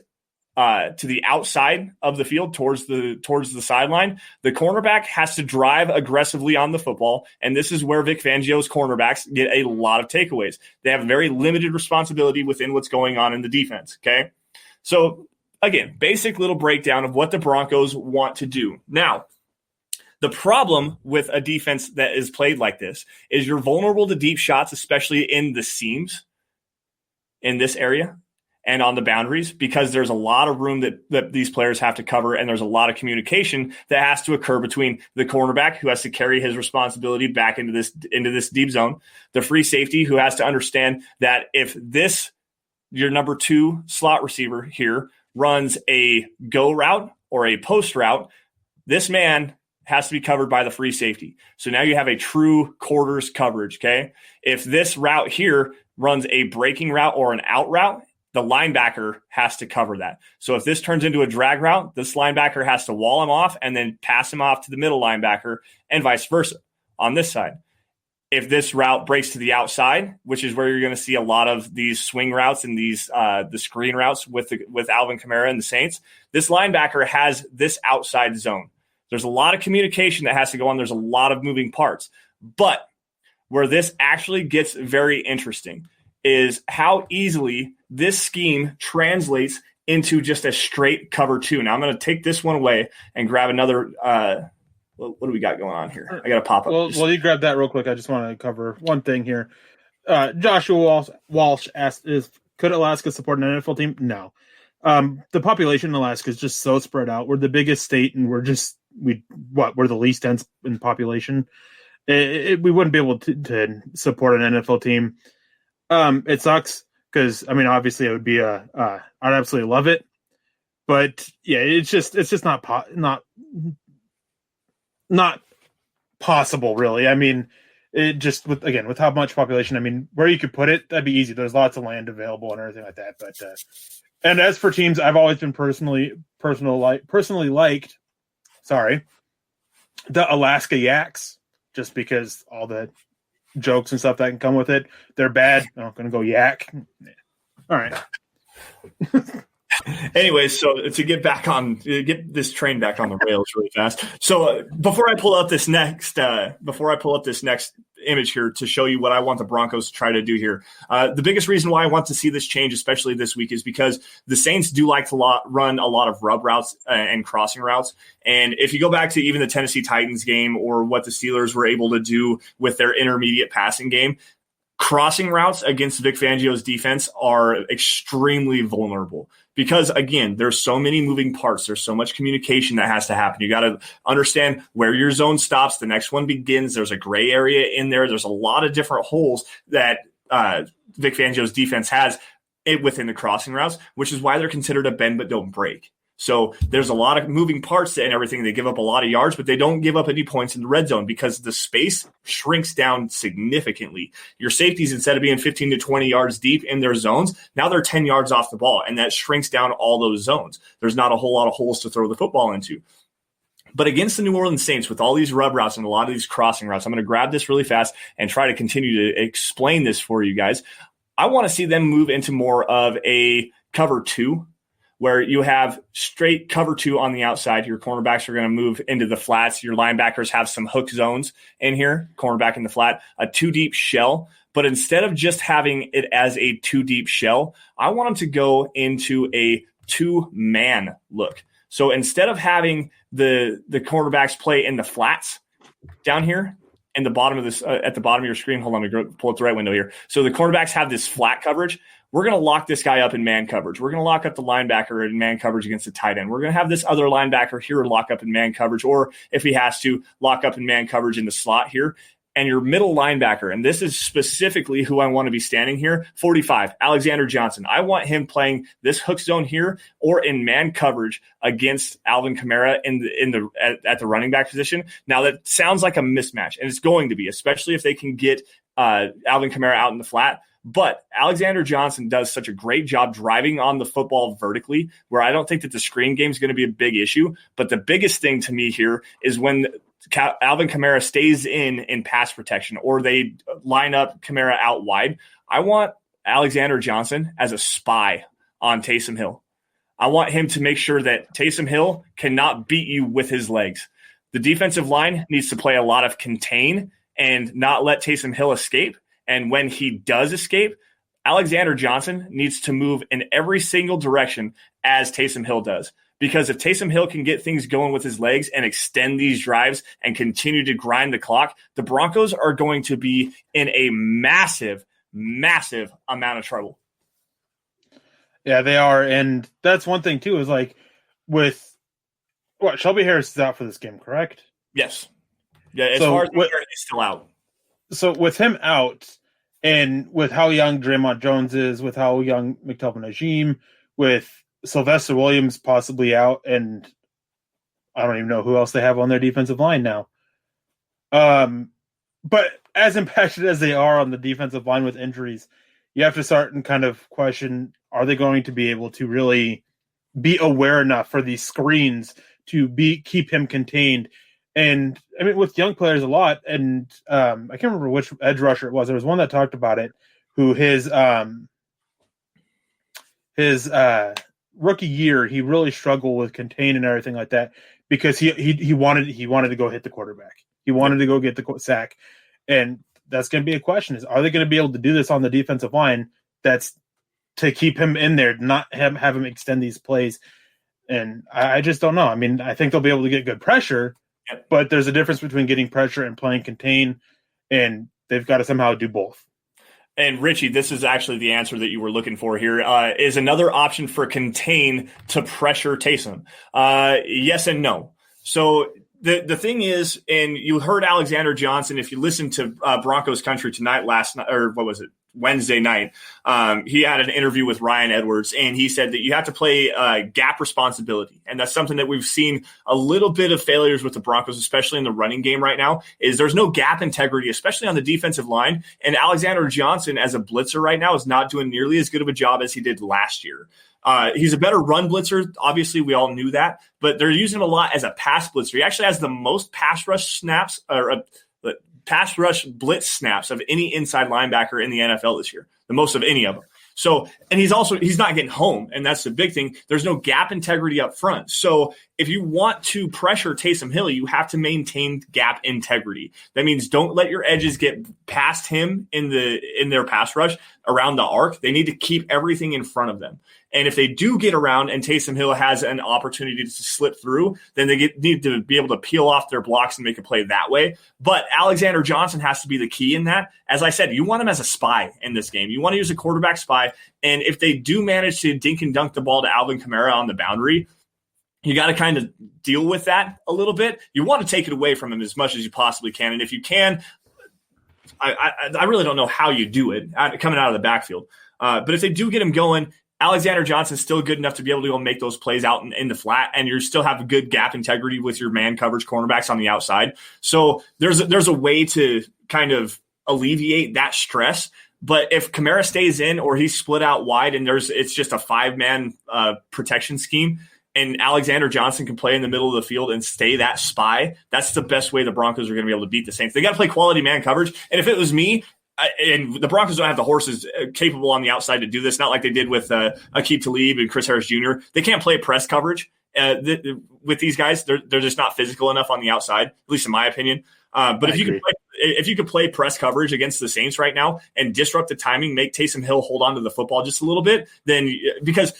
to the outside of the field towards the sideline, the cornerback has to drive aggressively on the football. And this is where Vic Fangio's cornerbacks get a lot of takeaways. They have very limited responsibility within what's going on in the defense. Okay. So again, basic little breakdown of what the Broncos want to do. Now, the problem with a defense that is played like this is you're vulnerable to deep shots, especially in the seams in this area and on the boundaries, because there's a lot of room that these players have to cover, and there's a lot of communication that has to occur between the cornerback, who has to carry his responsibility back into this deep zone, the free safety, who has to understand that if your number 2 slot receiver here runs a go route or a post route, this man has to be covered by the free safety. So now you have a true quarters coverage, okay? If this route here runs a breaking route or an out route, the linebacker has to cover that. So if this turns into a drag route, this linebacker has to wall him off and then pass him off to the middle linebacker, and vice versa on this side. If this route breaks to the outside, which is where you're going to see a lot of these swing routes and these the screen routes with Alvin Kamara and the Saints, this linebacker has this outside zone. There's a lot of communication that has to go on. There's a lot of moving parts. But where this actually gets very interesting is how easily this scheme translates into just a straight cover 2. Now I'm going to take this one away and grab another. What do we got going on here? I got to pop up. Well, you grab that real quick. I just want to cover one thing here. Joshua Walsh asked, could Alaska support an NFL team? No. The population in Alaska is just so spread out. We're the biggest state, and we're the least dense in population. We wouldn't be able to support an NFL team. It sucks because, I mean, obviously it would be I'd absolutely love it, but yeah, it's just not possible, really. I mean, it just with how much population, I mean, where you could put it, that'd be easy. There's lots of land available and everything like that. But and as for teams, I've always been personally liked the Alaska Yaks, just because all the jokes and stuff that can come with it. They're bad. I'm going to go yak. All right. Anyways, so to get this train back on the rails really fast. So before I pull up this next image here to show you what I want the Broncos to try to do here, the biggest reason why I want to see this change, especially this week, is because the Saints do like to run a lot of rub routes and crossing routes. And if you go back to even the Tennessee Titans game or what the Steelers were able to do with their intermediate passing game, crossing routes against Vic Fangio's defense are extremely vulnerable. Because, again, there's so many moving parts. There's so much communication that has to happen. You got to understand where your zone stops. The next one begins. There's a gray area in there. There's a lot of different holes that Vic Fangio's defense has within the crossing routes, which is why they're considered a bend but don't break. So there's a lot of moving parts and everything. They give up a lot of yards, but they don't give up any points in the red zone because the space shrinks down significantly. Your safeties, instead of being 15 to 20 yards deep in their zones, now they're 10 yards off the ball, and that shrinks down all those zones. There's not a whole lot of holes to throw the football into. But against the New Orleans Saints, with all these rub routes and a lot of these crossing routes, I'm going to grab this really fast and try to continue to explain this for you guys. I want to see them move into more of a cover 2, where you have straight cover 2 on the outside. Your cornerbacks are going to move into the flats. Your linebackers have some hook zones in here, cornerback in the flat, a 2-deep shell. But instead of just having it as a 2-deep shell, I want them to go into a 2-man look. So instead of having the cornerbacks play in the flats down here, in the bottom of this, at the bottom of your screen, hold on, let me pull up the right window here. So the cornerbacks have this flat coverage. We're going to lock this guy up in man coverage. We're going to lock up the linebacker in man coverage against the tight end. We're going to have this other linebacker here lock up in man coverage, or if he has to, lock up in man coverage in the slot here. and your middle linebacker, and this is specifically who I want to be standing here, 45, Alexander Johnson. I want him playing this hook zone here or in man coverage against Alvin Kamara at the running back position. Now, that sounds like a mismatch, and it's going to be, especially if they can get Alvin Kamara out in the flat. But Alexander Johnson does such a great job driving on the football vertically, where I don't think that the screen game is going to be a big issue. But the biggest thing to me here is when Alvin Kamara stays in pass protection, or they line up Kamara out wide. I want Alexander Johnson as a spy on Taysom Hill. I want him to make sure that Taysom Hill cannot beat you with his legs. The defensive line needs to play a lot of contain and not let Taysom Hill escape. And when he does escape, Alexander Johnson needs to move in every single direction as Taysom Hill does. Because if Taysom Hill can get things going with his legs and extend these drives and continue to grind the clock, the Broncos are going to be in a massive, massive amount of trouble. Yeah, they are. And that's one thing, too, is like with Shelby Harris is out for this game, correct? Yes. Yeah, as far as he's still out. So with him out, and with how young Draymond Jones is, with how young McTelvin Najim, with Sylvester Williams possibly out, and I don't even know who else they have on their defensive line now. But as impacted as they are on the defensive line with injuries, you have to start and kind of question, are they going to be able to really be aware enough for these screens to keep him contained? And I mean, with young players a lot, and I can't remember which edge rusher it was. There was one that talked about it, who his rookie year, he really struggled with contain and everything like that, because he wanted to go hit the quarterback. He wanted to go get the sack. And that's going to be a question, is are they going to be able to do this on the defensive line? That's to keep him in there, not have him extend these plays. And I just don't know. I mean, I think they'll be able to get good pressure, but there's a difference between getting pressure and playing contain, and they've got to somehow do both. And Richie, this is actually the answer that you were looking for here. Is another option for contain to pressure Taysom? Yes and no. So the thing is, and you heard Alexander Johnson, if you listened to Broncos Country tonight Wednesday night, he had an interview with Ryan Edwards, and he said that you have to play gap responsibility. And that's something that we've seen a little bit of failures with the Broncos, especially in the running game right now, is there's no gap integrity, especially on the defensive line. And Alexander Johnson as a blitzer right now is not doing nearly as good of a job as he did last year. He's a better run blitzer. Obviously, we all knew that, but they're using him a lot as a pass blitzer. He actually has the most pass rush snaps, or pass rush blitz snaps of any inside linebacker in the NFL this year, the most of any of them. So, and he's not getting home, and that's the big thing. There's no gap integrity up front. So if you want to pressure Taysom Hill, you have to maintain gap integrity. That means don't let your edges get past him in their pass rush around the arc. They need to keep everything in front of them. And if they do get around and Taysom Hill has an opportunity to slip through, then they need to be able to peel off their blocks and make a play that way. But Alexander Johnson has to be the key in that. As I said, you want him as a spy in this game. You want to use a quarterback spy. And if they do manage to dink and dunk the ball to Alvin Kamara on the boundary, you got to kind of deal with that a little bit. You want to take it away from him as much as you possibly can. And if you can, I really don't know how you do it coming out of the backfield. But if they do get him going, Alexander Johnson's still good enough to be able to go make those plays out in the flat, and you still have good gap integrity with your man coverage cornerbacks on the outside. So there's a way to kind of alleviate that stress. But if Kamara stays in or he's split out wide and it's just a 5-man protection scheme, and Alexander Johnson can play in the middle of the field and stay that spy, that's the best way the Broncos are going to be able to beat the Saints. They got to play quality man coverage. And if it was me, and the Broncos don't have the horses capable on the outside to do this, not like they did with Aqib Talib and Chris Harris Jr. They can't play press coverage with these guys. They're just not physical enough on the outside, at least in my opinion. But if you could play press coverage against the Saints right now and disrupt the timing, make Taysom Hill hold on to the football just a little bit, then because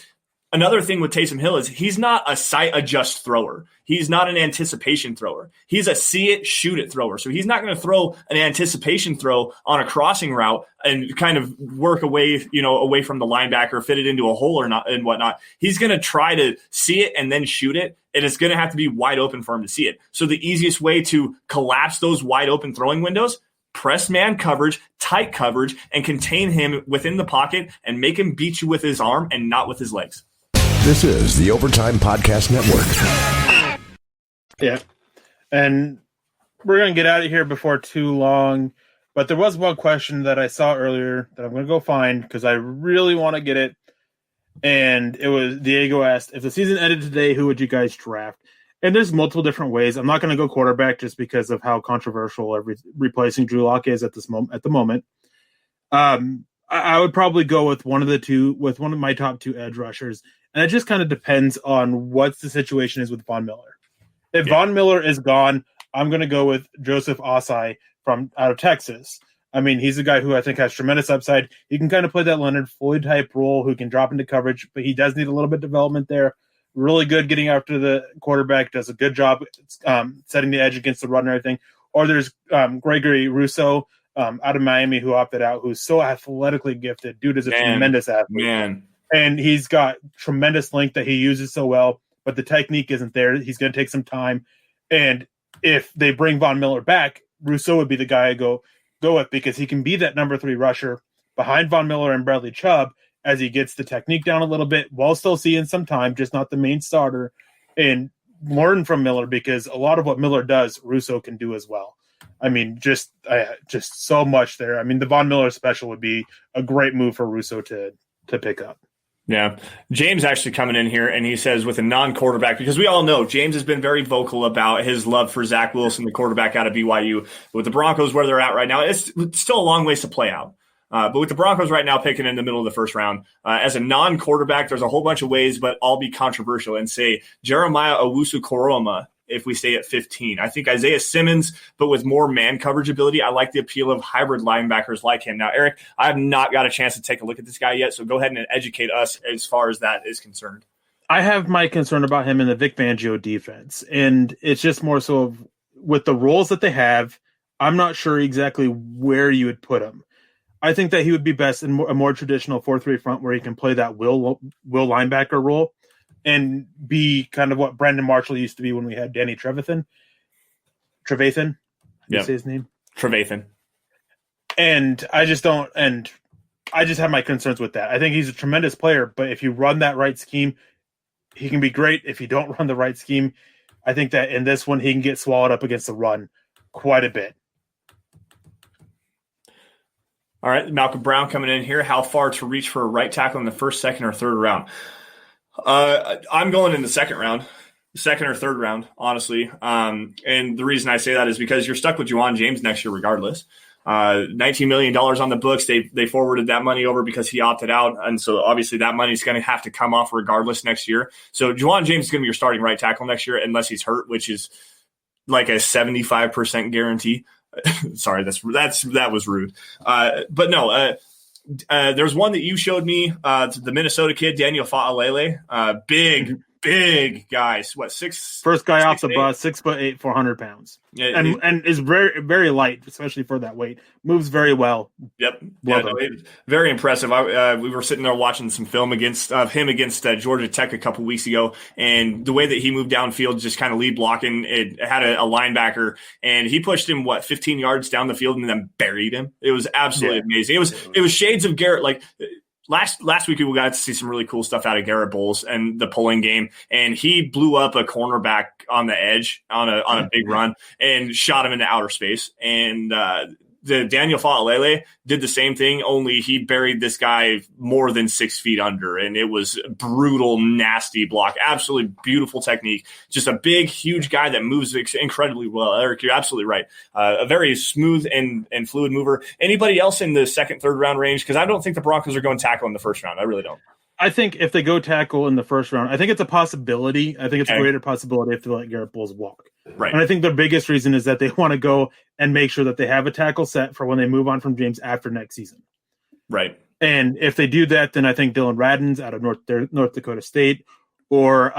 another thing with Taysom Hill is he's not a sight adjust thrower. He's not an anticipation thrower. He's a see it, shoot it thrower. So he's not going to throw an anticipation throw on a crossing route and kind of work away from the linebacker, fit it into a hole or not and whatnot. He's going to try to see it and then shoot it. And it's going to have to be wide open for him to see it. So the easiest way to collapse those wide open throwing windows, press man coverage, tight coverage, and contain him within the pocket and make him beat you with his arm and not with his legs. This is the Overtime Podcast Network. Yeah. And we're going to get out of here before too long. But there was one question that I saw earlier that I'm going to go find because I really want to get it. And it was Diego asked, if the season ended today, who would you guys draft? And there's multiple different ways. I'm not going to go quarterback just because of how controversial replacing Drew Lock is at the moment. I would probably go with one of my top two edge rushers. And it just kind of depends on what the situation is with Von Miller. If Von Miller is gone, I'm going to go with Joseph Osai from out of Texas. I mean, he's a guy who I think has tremendous upside. He can kind of play that Leonard Floyd type role who can drop into coverage, but he does need a little bit of development there. Really good getting after the quarterback, does a good job setting the edge against the run and everything. Or there's Gregory Rousseau out of Miami who opted out, who's so athletically gifted. Dude is a tremendous athlete. And he's got tremendous length that he uses so well, but the technique isn't there. He's going to take some time. And if they bring Von Miller back, Rousseau would be the guy I go with because he can be that number 3 rusher behind Von Miller and Bradley Chubb as he gets the technique down a little bit while still seeing some time, just not the main starter, and learn from Miller because a lot of what Miller does, Rousseau can do as well. I mean, just so much there. I mean, the Von Miller special would be a great move for Rousseau to pick up. Yeah. James actually coming in here, and he says with a non-quarterback, because we all know James has been very vocal about his love for Zach Wilson, the quarterback out of BYU. With the Broncos where they're at right now, it's still a long ways to play out. But with the Broncos right now picking in the middle of the first round, as a non-quarterback, there's a whole bunch of ways, but I'll be controversial and say Jeremiah Owusu-Koroma if we stay at 15. I think Isaiah Simmons, but with more man coverage ability, I like the appeal of hybrid linebackers like him. Now, Eric, I have not got a chance to take a look at this guy yet, so go ahead and educate us as far as that is concerned. I have my concern about him in the Vic Fangio defense, and it's just more so of, with the roles that they have, I'm not sure exactly where you would put him. I think that he would be best in a more traditional 4-3 front where he can play that will linebacker role and be kind of what Brandon Marshall used to be when we had Danny Trevathan. How do you say his name? Trevathan. And I just have my concerns with that. I think he's a tremendous player, but if you run that right scheme, he can be great. If you don't run the right scheme, I think that in this one, he can get swallowed up against the run quite a bit. All right, Malcolm Brown coming in here. How far to reach for a right tackle in the first, second, or third round? I'm going in the second or third round, honestly. And the reason I say that is because you're stuck with Juwan James next year regardless. $19 million on the books. They forwarded that money over because he opted out. And so obviously that money is going to have to come off regardless next year. So Juwan James is going to be your starting right tackle next year unless he's hurt, which is like a 75% guarantee. Sorry, that was rude. But no, there's one that you showed me, the Minnesota kid, Daniel Fa'alele, big guys. What, first guy off the 6'8"? bus, 6'8", 400 pounds, and is very, very light, especially for that weight. Moves very well. Yep, very impressive. We were sitting there watching some film against Georgia Tech a couple weeks ago, and the way that he moved downfield, just kind of lead blocking, it had a linebacker, and he pushed him 15 yards down the field and then buried him. It was absolutely amazing. It was shades of Garrett, like. Last week we got to see some really cool stuff out of Garrett Bowles and the pulling game, and he blew up a cornerback on the edge on a big run and shot him into outer space. And the Daniel Fa'alele did the same thing, only he buried this guy more than 6 feet under, and it was brutal, nasty block. Absolutely beautiful technique. Just a big, huge guy that moves incredibly well. Eric, you're absolutely right. A very smooth and fluid mover. Anybody else in the second, third round range? Because I don't think the Broncos are going tackle in the first round. I really don't. I think if they go tackle in the first round, I think it's a possibility. I think it's a greater possibility if they let Garrett Bowles walk. Right. And I think the biggest reason is that they want to go and make sure that they have a tackle set for when they move on from James after next season. Right. And if they do that, then I think Dylan Radins out of North Dakota State or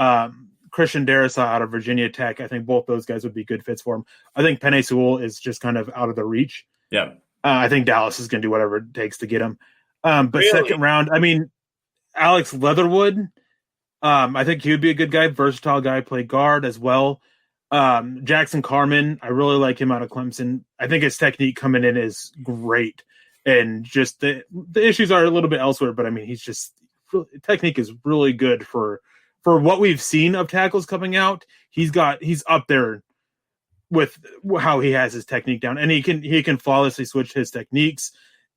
Christian Darrisaw out of Virginia Tech, I think both those guys would be good fits for him. I think Penei Sewell is just kind of out of the reach. Yeah. I think Dallas is going to do whatever it takes to get him. But Really? Second round, I mean, Alex Leatherwood, I think he would be a good guy, versatile guy, play guard as well. Jackson Carman, I really like him out of Clemson. I think his technique coming in is great. And just the issues are a little bit elsewhere, but I mean, technique is really good for what we've seen of tackles coming out. He's up there with how he has his technique down, and he can flawlessly switch his techniques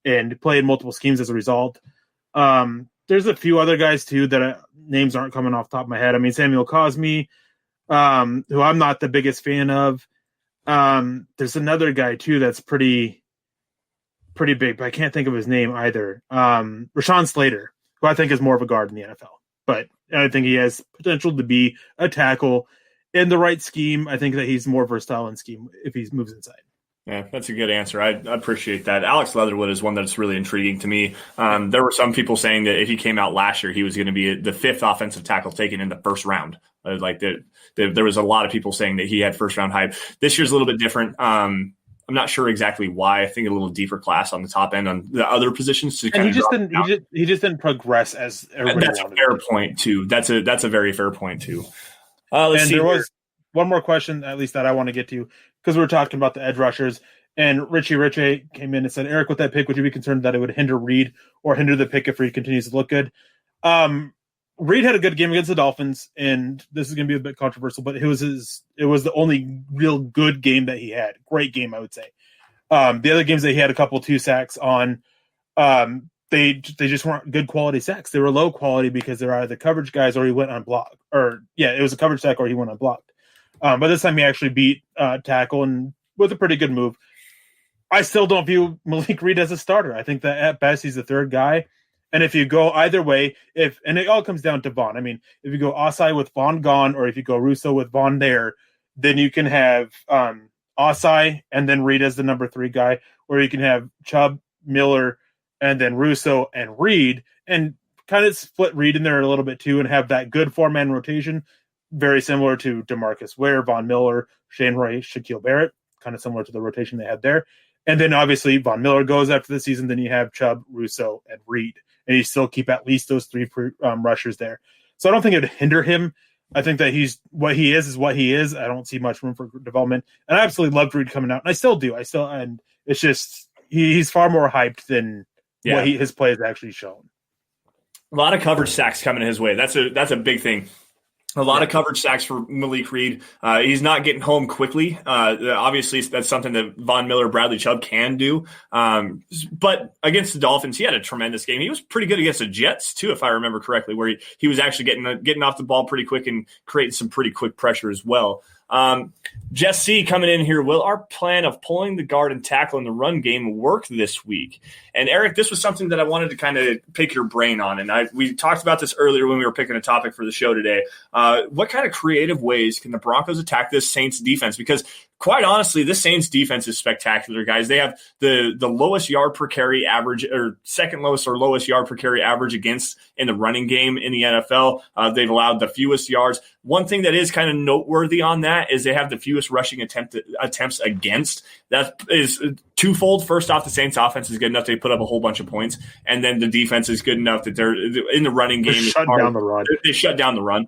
and play in multiple schemes as a result. There's a few other guys too that names aren't coming off the top of my head. I mean, Samuel Cosme, who I'm not the biggest fan of. There's another guy too that's pretty big, but I can't think of his name either. Rashaan Slater, who I think is more of a guard in the NFL, but I think he has potential to be a tackle in the right scheme. I think that he's more versatile in scheme if he moves inside. Yeah, that's a good answer. I appreciate that. Alex Leatherwood is one that's really intriguing to me. There were some people saying that if he came out last year, he was going to be the 5th offensive tackle taken in the first round. There was a lot of people saying that he had first round hype. This year's a little bit different. I'm not sure exactly why. I think a little deeper class on the top end on the other positions. He just didn't progress as everybody wanted. That's a fair point too. That's a very fair point too. There was one more question, at least that I want to get to, because we were talking about the edge rushers, and Richie came in and said, Eric, with that pick, would you be concerned that it would hinder Reed or hinder the pick if Reed continues to look good? Reed had a good game against the Dolphins, and this is going to be a bit controversial, but it was the only real good game that he had. Great game, I would say. The other games that he had a couple 2 sacks on, they just weren't good quality sacks. They were low quality because they're either coverage guys or he went unblocked. It was a coverage sack or he went unblocked. But this time he actually beat tackle and with a pretty good move. I still don't view Malik Reed as a starter. I think that at best he's the 3rd guy. And if you go either way, and it all comes down to Vaughn. I mean, if you go Osai with Vaughn gone, or if you go Russo with Vaughn there, then you can have Osai and then Reed as the number 3 guy, or you can have Chubb, Miller, and then Russo and Reed, and kind of split Reed in there a little bit too, and have that good 4-man rotation, very similar to DeMarcus Ware, Von Miller, Shane Roy, Shaquille Barrett, kind of similar to the rotation they had there. And then obviously Von Miller goes after the season, then you have Chubb, Russo, and Reed, and you still keep at least those 3 rushers there. So I don't think it would hinder him. I think that what he is what he is. I don't see much room for development. And I absolutely loved Reed coming out, and I still do. And it's just he's far more hyped than what his play has actually shown. A lot of coverage sacks coming his way. That's a big thing. A lot of coverage sacks for Malik Reed. He's not getting home quickly. Obviously, that's something that Von Miller, Bradley Chubb can do. But against the Dolphins, he had a tremendous game. He was pretty good against the Jets, too, if I remember correctly, where he was actually getting off the ball pretty quick and creating some pretty quick pressure as well. Jess C coming in here. Will our plan of pulling the guard and tackle in the run game work this week? And Eric, this was something that I wanted to kind of pick your brain on. And we talked about this earlier when we were picking a topic for the show today. What kind of creative ways can the Broncos attack this Saints defense? Because quite honestly, this Saints defense is spectacular, guys. They have the lowest yard per carry average, or second lowest or lowest yard per carry average against in the running game in the NFL. They've allowed the fewest yards. One thing that is kind of noteworthy on that is they have the fewest rushing attempts against. That is twofold. First off, the Saints offense is good enough to put up a whole bunch of points, and then the defense is good enough that they're in the running game. They shut down the run.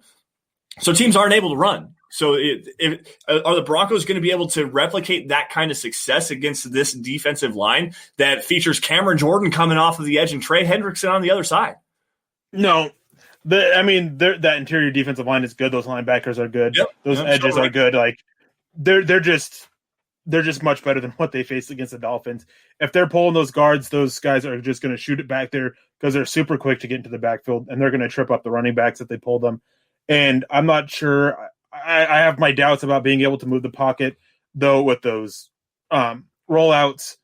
So teams aren't able to run. So are the Broncos going to be able to replicate that kind of success against this defensive line that features Cameron Jordan coming off of the edge and Trey Hendrickson on the other side? No. That interior defensive line is good. Those linebackers are good. Yep. Those edges are good. Like they're just much better than what they faced against the Dolphins. If they're pulling those guards, those guys are just going to shoot it back there because they're super quick to get into the backfield, and they're going to trip up the running backs if they pull them. And I'm not sure. I have my doubts about being able to move the pocket, though, with those rollouts.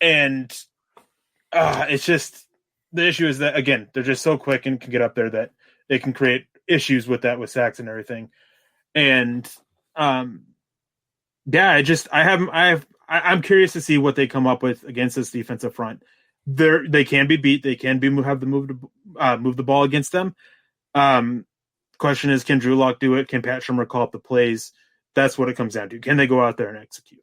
And it's just the issue is that, again, they're just so quick and can get up there that it can create issues with that, with sacks and everything. And I'm curious to see what they come up with against this defensive front. They can be beat. They can move the ball against them. Question is, can Drew Lock do it? Can Pat Shurmur call up the plays? That's what it comes down to. Can they go out there and execute?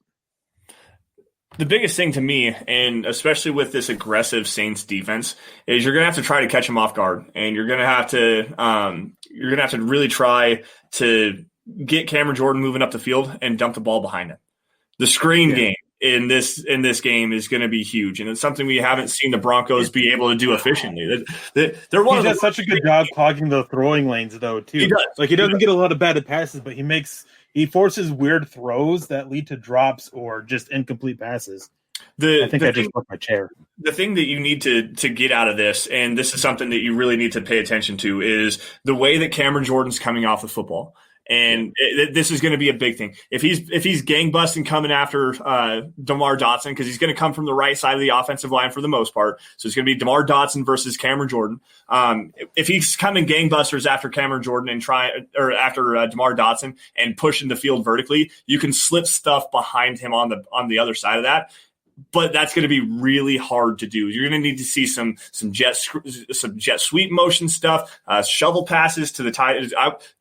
The biggest thing to me, and especially with this aggressive Saints defense, is you're going to have to try to catch them off guard, and you're going to have to really try to get Cameron Jordan moving up the field and dump the ball behind him. The screen game in this game is going to be huge, and it's something we haven't seen the Broncos be able to do efficiently. He does such a good job clogging the throwing lanes, though, too. He does. Like, he doesn't get a lot of batted passes, but he forces weird throws that lead to drops or just incomplete passes. I just broke my chair. The thing that you need to get out of this, and this is something that you really need to pay attention to, is the way that Cameron Jordan's coming off the football. And this is going to be a big thing. If he's gangbusting coming after DeMar Dotson, because he's going to come from the right side of the offensive line for the most part. So it's going to be DeMar Dotson versus Cameron Jordan. If he's coming gangbusters after Cameron Jordan after DeMar Dotson and pushing the field vertically, you can slip stuff behind him on the other side of that. But that's going to be really hard to do. You're going to need to see some jet sweep motion stuff, shovel passes to the tight.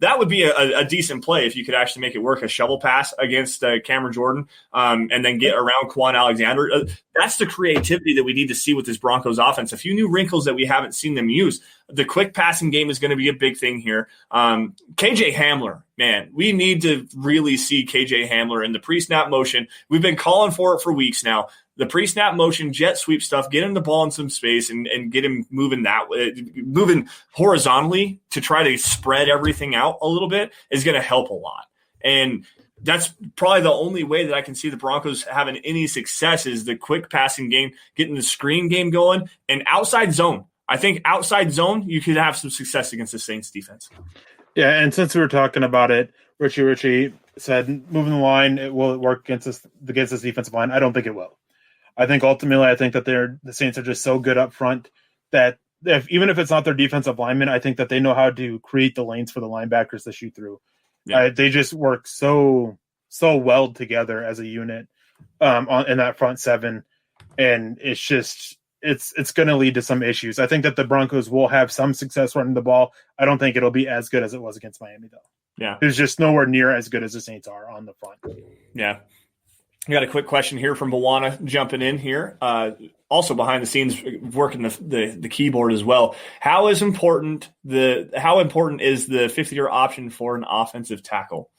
That would be a decent play if you could actually make it work, a shovel pass against Cameron Jordan, and then get around Quan Alexander. That's the creativity that we need to see with this Broncos offense. A few new wrinkles that we haven't seen them use. The quick passing game is going to be a big thing here. KJ Hamler, man, we need to really see KJ Hamler in the pre-snap motion. We've been calling for it for weeks now. The pre-snap motion, jet sweep stuff, get him the ball in some space and get him moving moving horizontally to try to spread everything out a little bit is going to help a lot. And that's probably the only way that I can see the Broncos having any success is the quick passing game, getting the screen game going, and outside zone. I think outside zone, you could have some success against the Saints defense. Yeah, and since we were talking about it, Richie said moving the line, will it work against this defensive line? I don't think it will. I think ultimately, that the Saints are just so good up front that even if it's not their defensive linemen, I think that they know how to create the lanes for the linebackers to shoot through. Yeah. They just work so well together as a unit in that front seven, and it's going to lead to some issues. I think that the Broncos will have some success running the ball. I don't think it'll be as good as it was against Miami, though. Yeah, it's just nowhere near as good as the Saints are on the front. Yeah. I got a quick question here from Moana jumping in here. Also behind the scenes working the keyboard as well. How important is the fifth-year option for an offensive tackle?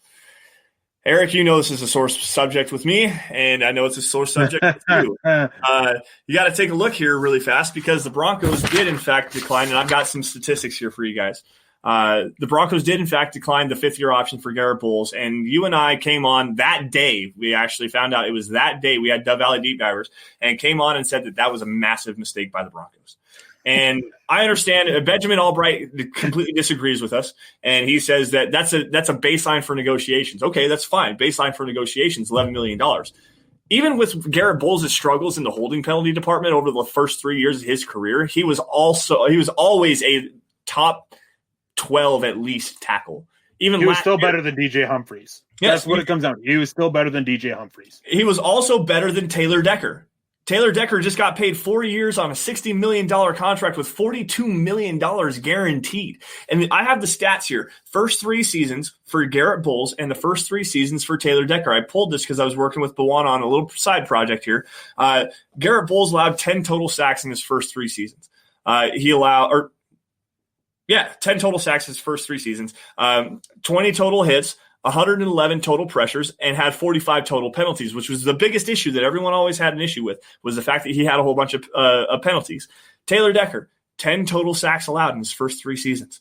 Eric, you know this is a sore subject with me, and I know it's a sore subject with you. You got to take a look here really fast because the Broncos did, in fact, decline, and I've got some statistics here for you guys. The Broncos did, in fact, decline the fifth-year option for Garrett Bowles, and you and I came on that day. We actually found out it was that day. We had Dove Valley Deep Divers and came on and said that was a massive mistake by the Broncos. And I understand Benjamin Albright completely disagrees with us, and he says that that's a baseline for negotiations. Okay, that's fine. Baseline for negotiations, $11 million. Even with Garrett Bowles' struggles in the holding penalty department over the first 3 years of his career, he was always a top 12 at least tackle. He was still better than DJ Humphries. Yes, that's what it comes down to. He was still better than DJ Humphries. He was also better than Taylor Decker. Taylor Decker just got paid 4 years on a $60 million contract with $42 million guaranteed. And I have the stats here. First 3 seasons for Garrett Bowles and the first 3 seasons for Taylor Decker. I pulled this because I was working with Bawan on a little side project here. Garrett Bowles allowed 10 total sacks in his first 3 seasons. 10 total sacks his first 3 seasons, 20 total hits, 111 total pressures, and had 45 total penalties, which was the biggest issue that everyone always had an issue with, was the fact that he had a whole bunch of penalties. Taylor Decker, 10 total sacks allowed in his first 3 seasons.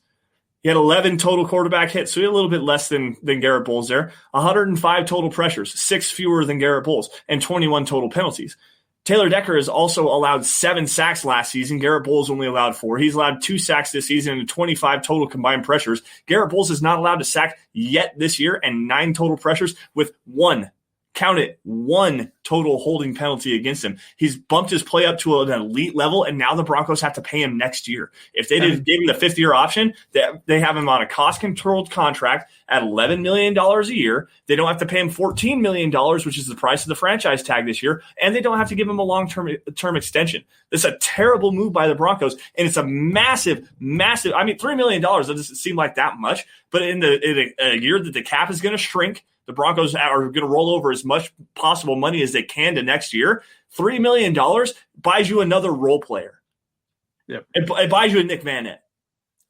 He had 11 total quarterback hits, so he had a little bit less than Garrett Bowles there. 105 total pressures, 6 fewer than Garrett Bowles, and 21 total penalties. Taylor Decker has also allowed 7 sacks last season. Garrett Bowles only allowed 4. He's allowed 2 sacks this season and 25 total combined pressures. Garrett Bowles is not allowed to sack yet this year and 9 total pressures with 1 total holding penalty against him. He's bumped his play up to an elite level, and now the Broncos have to pay him next year. If they didn't give him the 5th-year option, they have him on a cost-controlled contract at $11 million a year. They don't have to pay him $14 million, which is the price of the franchise tag this year, and they don't have to give him a long-term extension. This is a terrible move by the Broncos, and it's a massive – I mean, $3 million doesn't seem like that much, but in a year that the cap is going to shrink, the Broncos are going to roll over as much possible money as they can to next year. $3 million buys you another role player. Yep. It buys you a Nick Van Nett.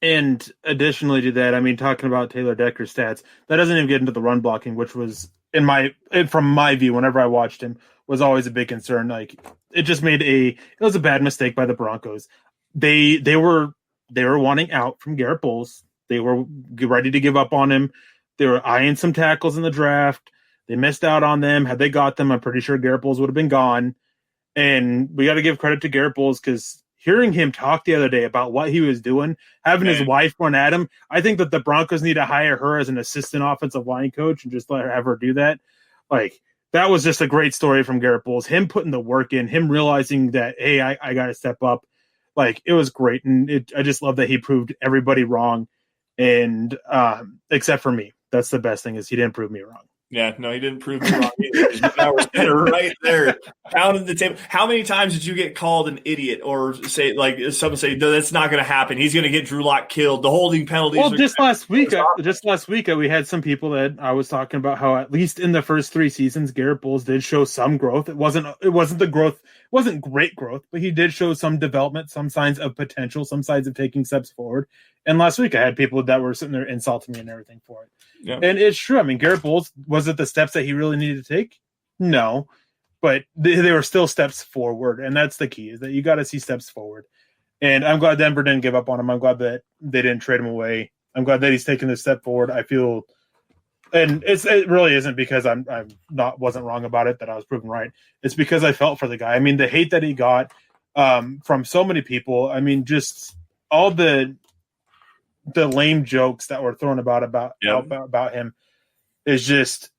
And additionally to that, I mean, talking about Taylor Decker's stats, that doesn't even get into the run blocking, which was from my view, whenever I watched him, was always a big concern. Like it just it was a bad mistake by the Broncos. They were wanting out from Garrett Bowles. They were ready to give up on him. They were eyeing some tackles in the draft. They missed out on them. Had they got them, I'm pretty sure Garrett Bowles would have been gone. And we got to give credit to Garrett Bowles because hearing him talk the other day about what he was doing, having his wife run at him, I think that the Broncos need to hire her as an assistant offensive line coach and just have her do that. Like, that was just a great story from Garrett Bowles. Him putting the work in, him realizing that, hey, I got to step up. Like, it was great. And I just love that he proved everybody wrong. And except for me. That's the best thing is he didn't prove me wrong. Yeah, no, he didn't prove me wrong either. Now we're right there, pounding the table. How many times did you get called an idiot or say, like, someone say, no, that's not going to happen. He's going to get Drew Lock killed. The holding penalties. Well, just last week, we had some people that I was talking about how at least in the first 3 seasons, Garrett Bowles did show some growth. It wasn't the growth, it wasn't great growth, but he did show some development, some signs of potential, some signs of taking steps forward. And last week, I had people that were sitting there insulting me and everything for it. Yeah. And it's true. I mean, Garrett Bowles, was it the steps that he really needed to take? No, but they were still steps forward. And that's the key, is that you got to see steps forward. And I'm glad Denver didn't give up on him. I'm glad that they didn't trade him away. I'm glad that he's taken this step forward. I feel, and it really isn't because I'm wasn't wrong about it, that I was proven right. It's because I felt for the guy. I mean, the hate that he got from so many people. I mean, just all the lame jokes that were thrown about him is just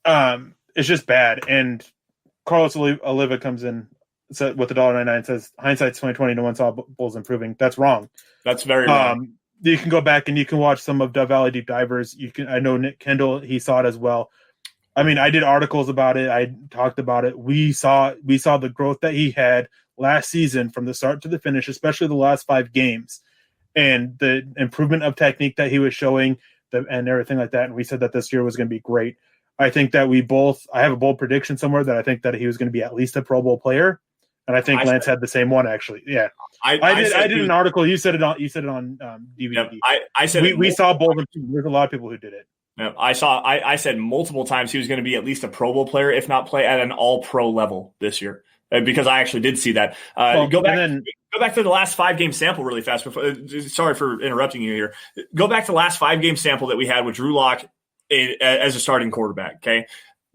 it's just bad. And Carlos Oliva comes in with the $1.99, says hindsight's 20/20, no one saw Bulls improving. That's wrong. That's very wrong. You can go back and you can watch some of Dove Valley Deep Divers. I know Nick Kendall, he saw it as well. I mean, I did articles about it. I talked about it. We saw the growth that he had last season from the start to the finish, especially the last 5 games. And the improvement of technique that he was showing and everything like that. And we said that this year was going to be great. I think that I have a bold prediction somewhere that I think that he was going to be at least a Pro Bowl player. And I think Lance had the same one, actually. Yeah. I did an article. You said it on DVDD. Yep, I said we saw bold. There's a lot of people who did it. Yep, I said multiple times he was going to be at least a Pro Bowl player, if not play at an all pro level this year. Because I actually did see that. Go back to the last 5-game sample really fast. Sorry for interrupting you here. Go back to the last 5-game sample that we had with Drew Lock as a starting quarterback. Okay,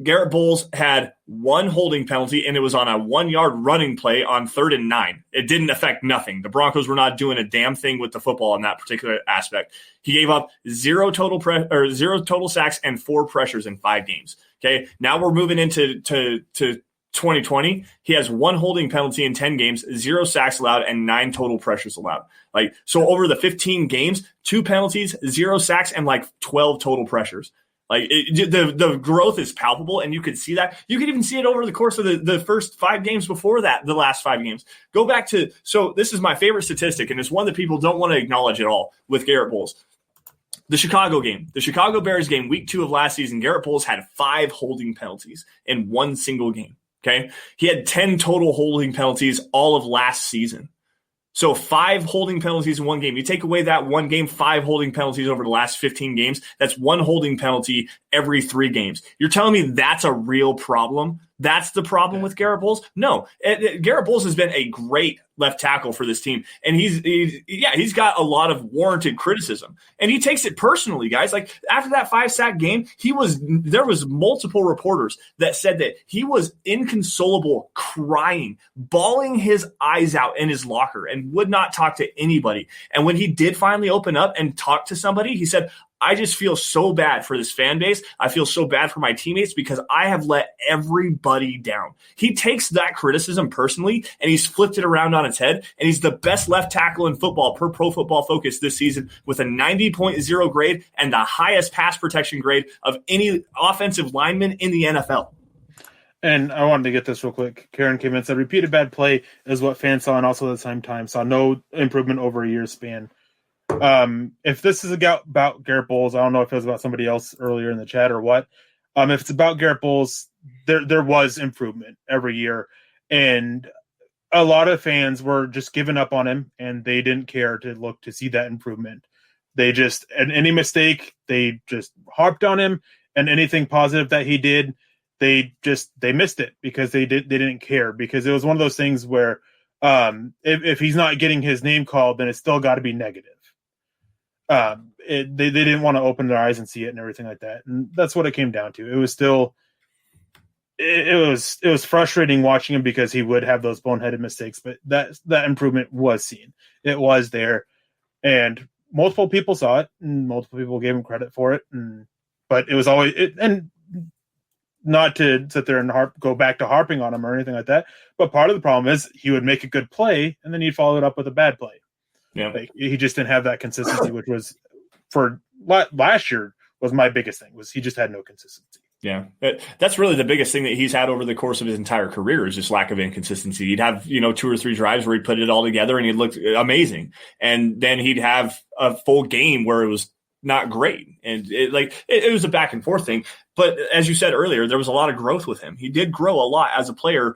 Garrett Bowles had 1 holding penalty, and it was on a 1-yard running play on 3rd and 9. It didn't affect nothing. The Broncos were not doing a damn thing with the football in that particular aspect. He gave up 0 total sacks and 4 pressures in 5 games. Okay, now we're moving into 2020, he has 1 holding penalty in 10 games, 0 sacks allowed, and 9 total pressures allowed. So over the 15 games, 2 penalties, 0 sacks, and 12 total pressures. The growth is palpable, and you could see that. You could even see it over the course of the first 5 games before that, the last 5 games. Go back to, so this is my favorite statistic, and it's one that people don't want to acknowledge at all with Garrett Bowles. The Chicago game, the Chicago Bears game, week 2 of last season, Garrett Bowles had 5 holding penalties in 1 single game. Okay, he had 10 total holding penalties all of last season. So 5 holding penalties in 1 game. You take away that 1 game, 5 holding penalties over the last 15 games. That's 1 holding penalty every 3 games. You're telling me that's a real problem? That's the problem with Garrett Bowles? No. Garrett Bowles has been a great left tackle for this team. And he's got a lot of warranted criticism. And he takes it personally, guys. After that 5-sack game, there was multiple reporters that said that he was inconsolable, crying, bawling his eyes out in his locker and would not talk to anybody. And when he did finally open up and talk to somebody, he said, I just feel so bad for this fan base. I feel so bad for my teammates because I have let everybody down. He takes that criticism personally, and he's flipped it around on its head, and he's the best left tackle in football per Pro Football Focus this season with a 90.0 grade and the highest pass protection grade of any offensive lineman in the NFL. And I wanted to get this real quick. Karen came in and said, repeated bad play is what fans saw, and also at the same time saw no improvement over a year's span. If this is about Garrett Bowles, I don't know if it was about somebody else earlier in the chat or what. If it's about Garrett Bowles, there was improvement every year. And a lot of fans were just giving up on him, and they didn't care to look to see that improvement. They just, at any mistake, they just harped on him, and anything positive that he did, they missed it because they didn't care, because it was one of those things where if he's not getting his name called, then it's still got to be negative. They didn't want to open their eyes and see it and everything like that, and that's what it came down to. It was still. It was frustrating watching him because he would have those boneheaded mistakes, but that improvement was seen. It was there, and multiple people saw it, and multiple people gave him credit for it. But it was always and not to sit there and go back to harping on him or anything like that. But part of the problem is he would make a good play and then he'd follow it up with a bad play. Yeah, he just didn't have that consistency, which was for last year was my biggest thing. Was he just had no consistency. Yeah, that's really the biggest thing that he's had over the course of his entire career is just lack of inconsistency. He'd have, 2 or 3 drives where he put it all together and he looked amazing. And then he'd have a full game where it was not great. And it was a back and forth thing. But as you said earlier, there was a lot of growth with him. He did grow a lot as a player.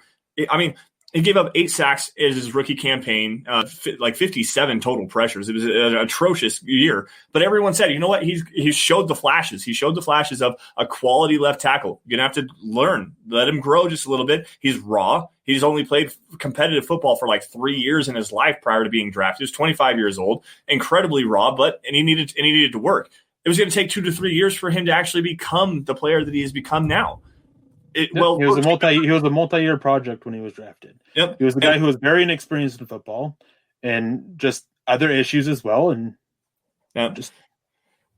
I mean, he gave up 8 sacks in his rookie campaign, 57 total pressures. It was an atrocious year. But everyone said, you know what? He showed the flashes. He showed the flashes of a quality left tackle. You're going to have to learn. Let him grow just a little bit. He's raw. He's only played competitive football for 3 years in his life prior to being drafted. He's 25 years old, incredibly raw, and he needed to work. It was going to take 2 to 3 years for him to actually become the player that he has become now. He was a multi-year project when he was drafted. Yep. He was the guy who was very inexperienced in football and just other issues as well. And just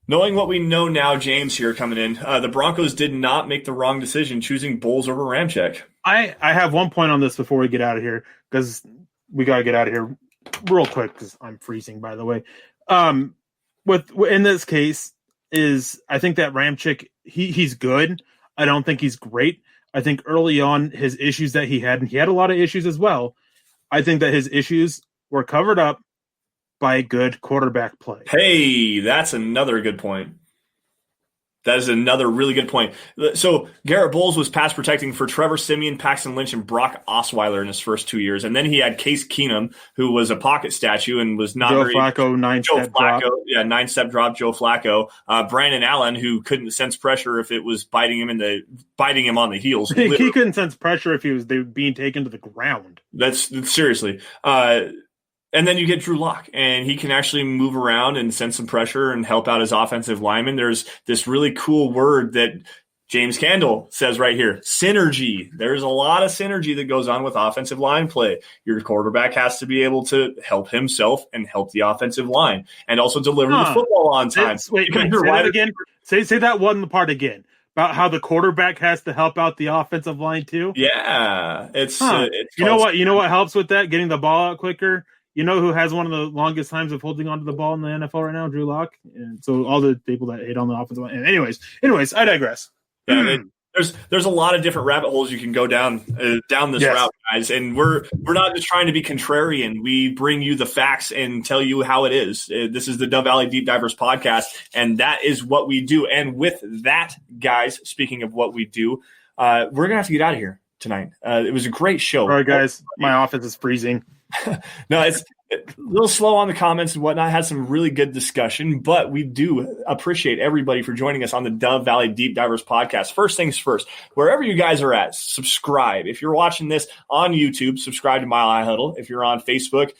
knowing what we know now, James here coming in, the Broncos did not make the wrong decision choosing Bowles over Ramczyk. I have one point on this before we get out of here, because we got to get out of here real quick because I'm freezing, by the way. In this case is I think that Ramczyk, he's good. I don't think he's great. I think early on his issues that he had, and he had a lot of issues as well, I think that his issues were covered up by good quarterback play. Hey, that's another good point. That is another really good point. So Garrett Bowles was pass protecting for Trevor Siemian, Paxton Lynch, and Brock Osweiler in his first 2 years. And then he had Case Keenum, who was a pocket statue and was not Joe Flacco, 9-step drop. Yeah, 9-step drop, Joe Flacco. Brandon Allen, who couldn't sense pressure if it was biting him on the heels. He couldn't sense pressure if he was being taken to the ground. That's seriously. And then you get Drew Lock, and he can actually move around and send some pressure and help out his offensive lineman. There's this really cool word that James Candle says right here, synergy. There's a lot of synergy that goes on with offensive line play. Your quarterback has to be able to help himself and help the offensive line and also deliver the football on time. Say that again. Say that one part again. About how the quarterback has to help out the offensive line too? Yeah. It's you know what helps with that? Getting the ball out quicker. You know who has one of the longest times of holding onto the ball in the NFL right now? Drew Lock. And so all the people that hate on the offensive line. Anyways, I digress. Yeah, there's a lot of different rabbit holes you can go down this route, guys. And we're not just trying to be contrarian. We bring you the facts and tell you how it is. This is the Dove Valley Deep Divers podcast, and that is what we do. And with that, guys, speaking of what we do, we're gonna have to get out of here tonight. It was a great show. All right, guys, my office is freezing. No, it's a little slow on the comments and whatnot. Had some really good discussion, but we do appreciate everybody for joining us on the Dove Valley Deep Divers podcast. First things first, wherever you guys are at, subscribe. If you're watching this on YouTube, subscribe to Mile High Huddle. If you're on Facebook,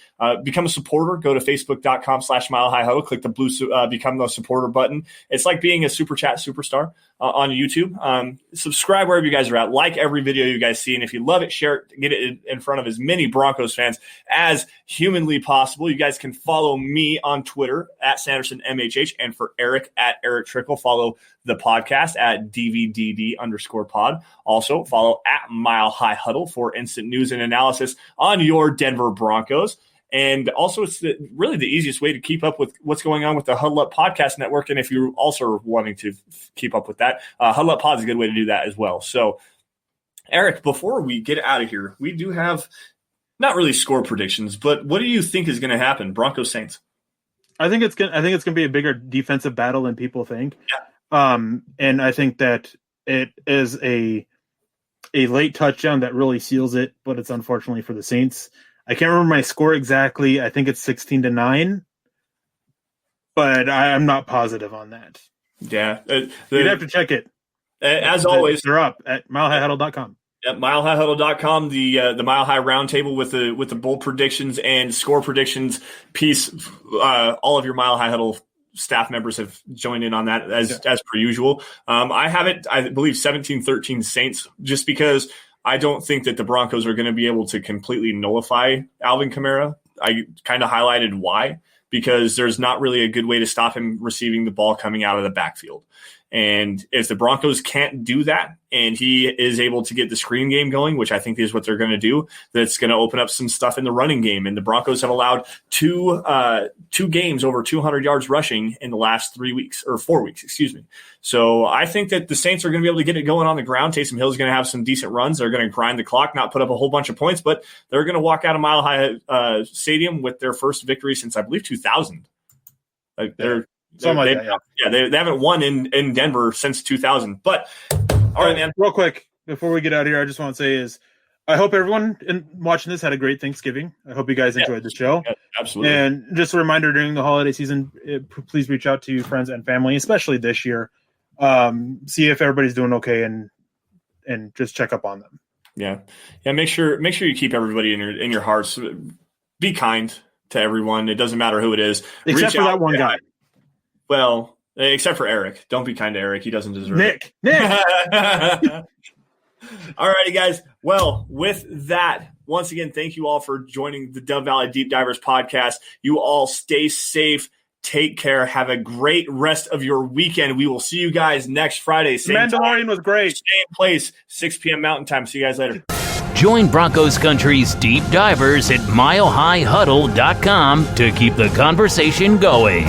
become a supporter. Go to facebook.com/Mile High Huddle. Click the blue become the supporter button. It's like being a super chat superstar on YouTube. Subscribe wherever you guys are at. Like every video you guys see, and if you love it, share it. Get it in front of as many Broncos fans as humanly possible. You guys can follow me on Twitter at Sanderson MHH, and for Eric at Erick Trickel. Follow the podcast at DVDD_pod. Also follow at Mile High Huddle for instant news and analysis on your Denver Broncos. And also, it's really the easiest way to keep up with what's going on with the Huddle Up Podcast Network. And if you're also wanting to keep up with that, Huddle Up Pod is a good way to do that as well. So, Eric, before we get out of here, we do have not really score predictions, but what do you think is going to happen, Broncos Saints? I think it's going to be a bigger defensive battle than people think. Yeah. And I think that it is a late touchdown that really seals it, but it's unfortunately for the Saints. I can't remember my score exactly. I think it's 16-9, but I'm not positive on that. Yeah. You'd have to check it. As always, they're up at milehighhuddle.com. At milehighhuddle.com, the Mile High Roundtable with the bold predictions and score predictions piece. All of your Mile High Huddle staff members have joined in on that as per usual. I have it, I believe, 17-13 Saints, just because I don't think that the Broncos are going to be able to completely nullify Alvin Kamara. I kind of highlighted why, because there's not really a good way to stop him receiving the ball coming out of the backfield. And if the Broncos can't do that and he is able to get the screen game going, which I think is what they're going to do, that's going to open up some stuff in the running game. And the Broncos have allowed two games over 200 yards rushing in the last 4 weeks, excuse me. So I think that the Saints are going to be able to get it going on the ground. Taysom Hill is going to have some decent runs. They're going to grind the clock, not put up a whole bunch of points, but they're going to walk out of Mile High Stadium with their first victory since, I believe, 2000. They haven't won in Denver since 2000. But all right, man. Real quick before we get out of here, I just want to say is I hope everyone watching this had a great Thanksgiving. I hope you guys enjoyed the show. Yeah, absolutely. And just a reminder, during the holiday season, please reach out to friends and family, especially this year. See if everybody's doing okay and just check up on them. Yeah. Make sure you keep everybody in your hearts. Be kind to everyone. It doesn't matter who it is. Except for that one guy. Well, except for Eric. Don't be kind to Eric. He doesn't deserve it. Nick. All righty, guys. Well, with that, once again, thank you all for joining the Dove Valley Deep Divers podcast. You all stay safe. Take care. Have a great rest of your weekend. We will see you guys next Friday. Same Mandalorian time, was great. same place, 6 p.m. Mountain Time. See you guys later. Join Broncos Country's deep divers at milehighhuddle.com to keep the conversation going.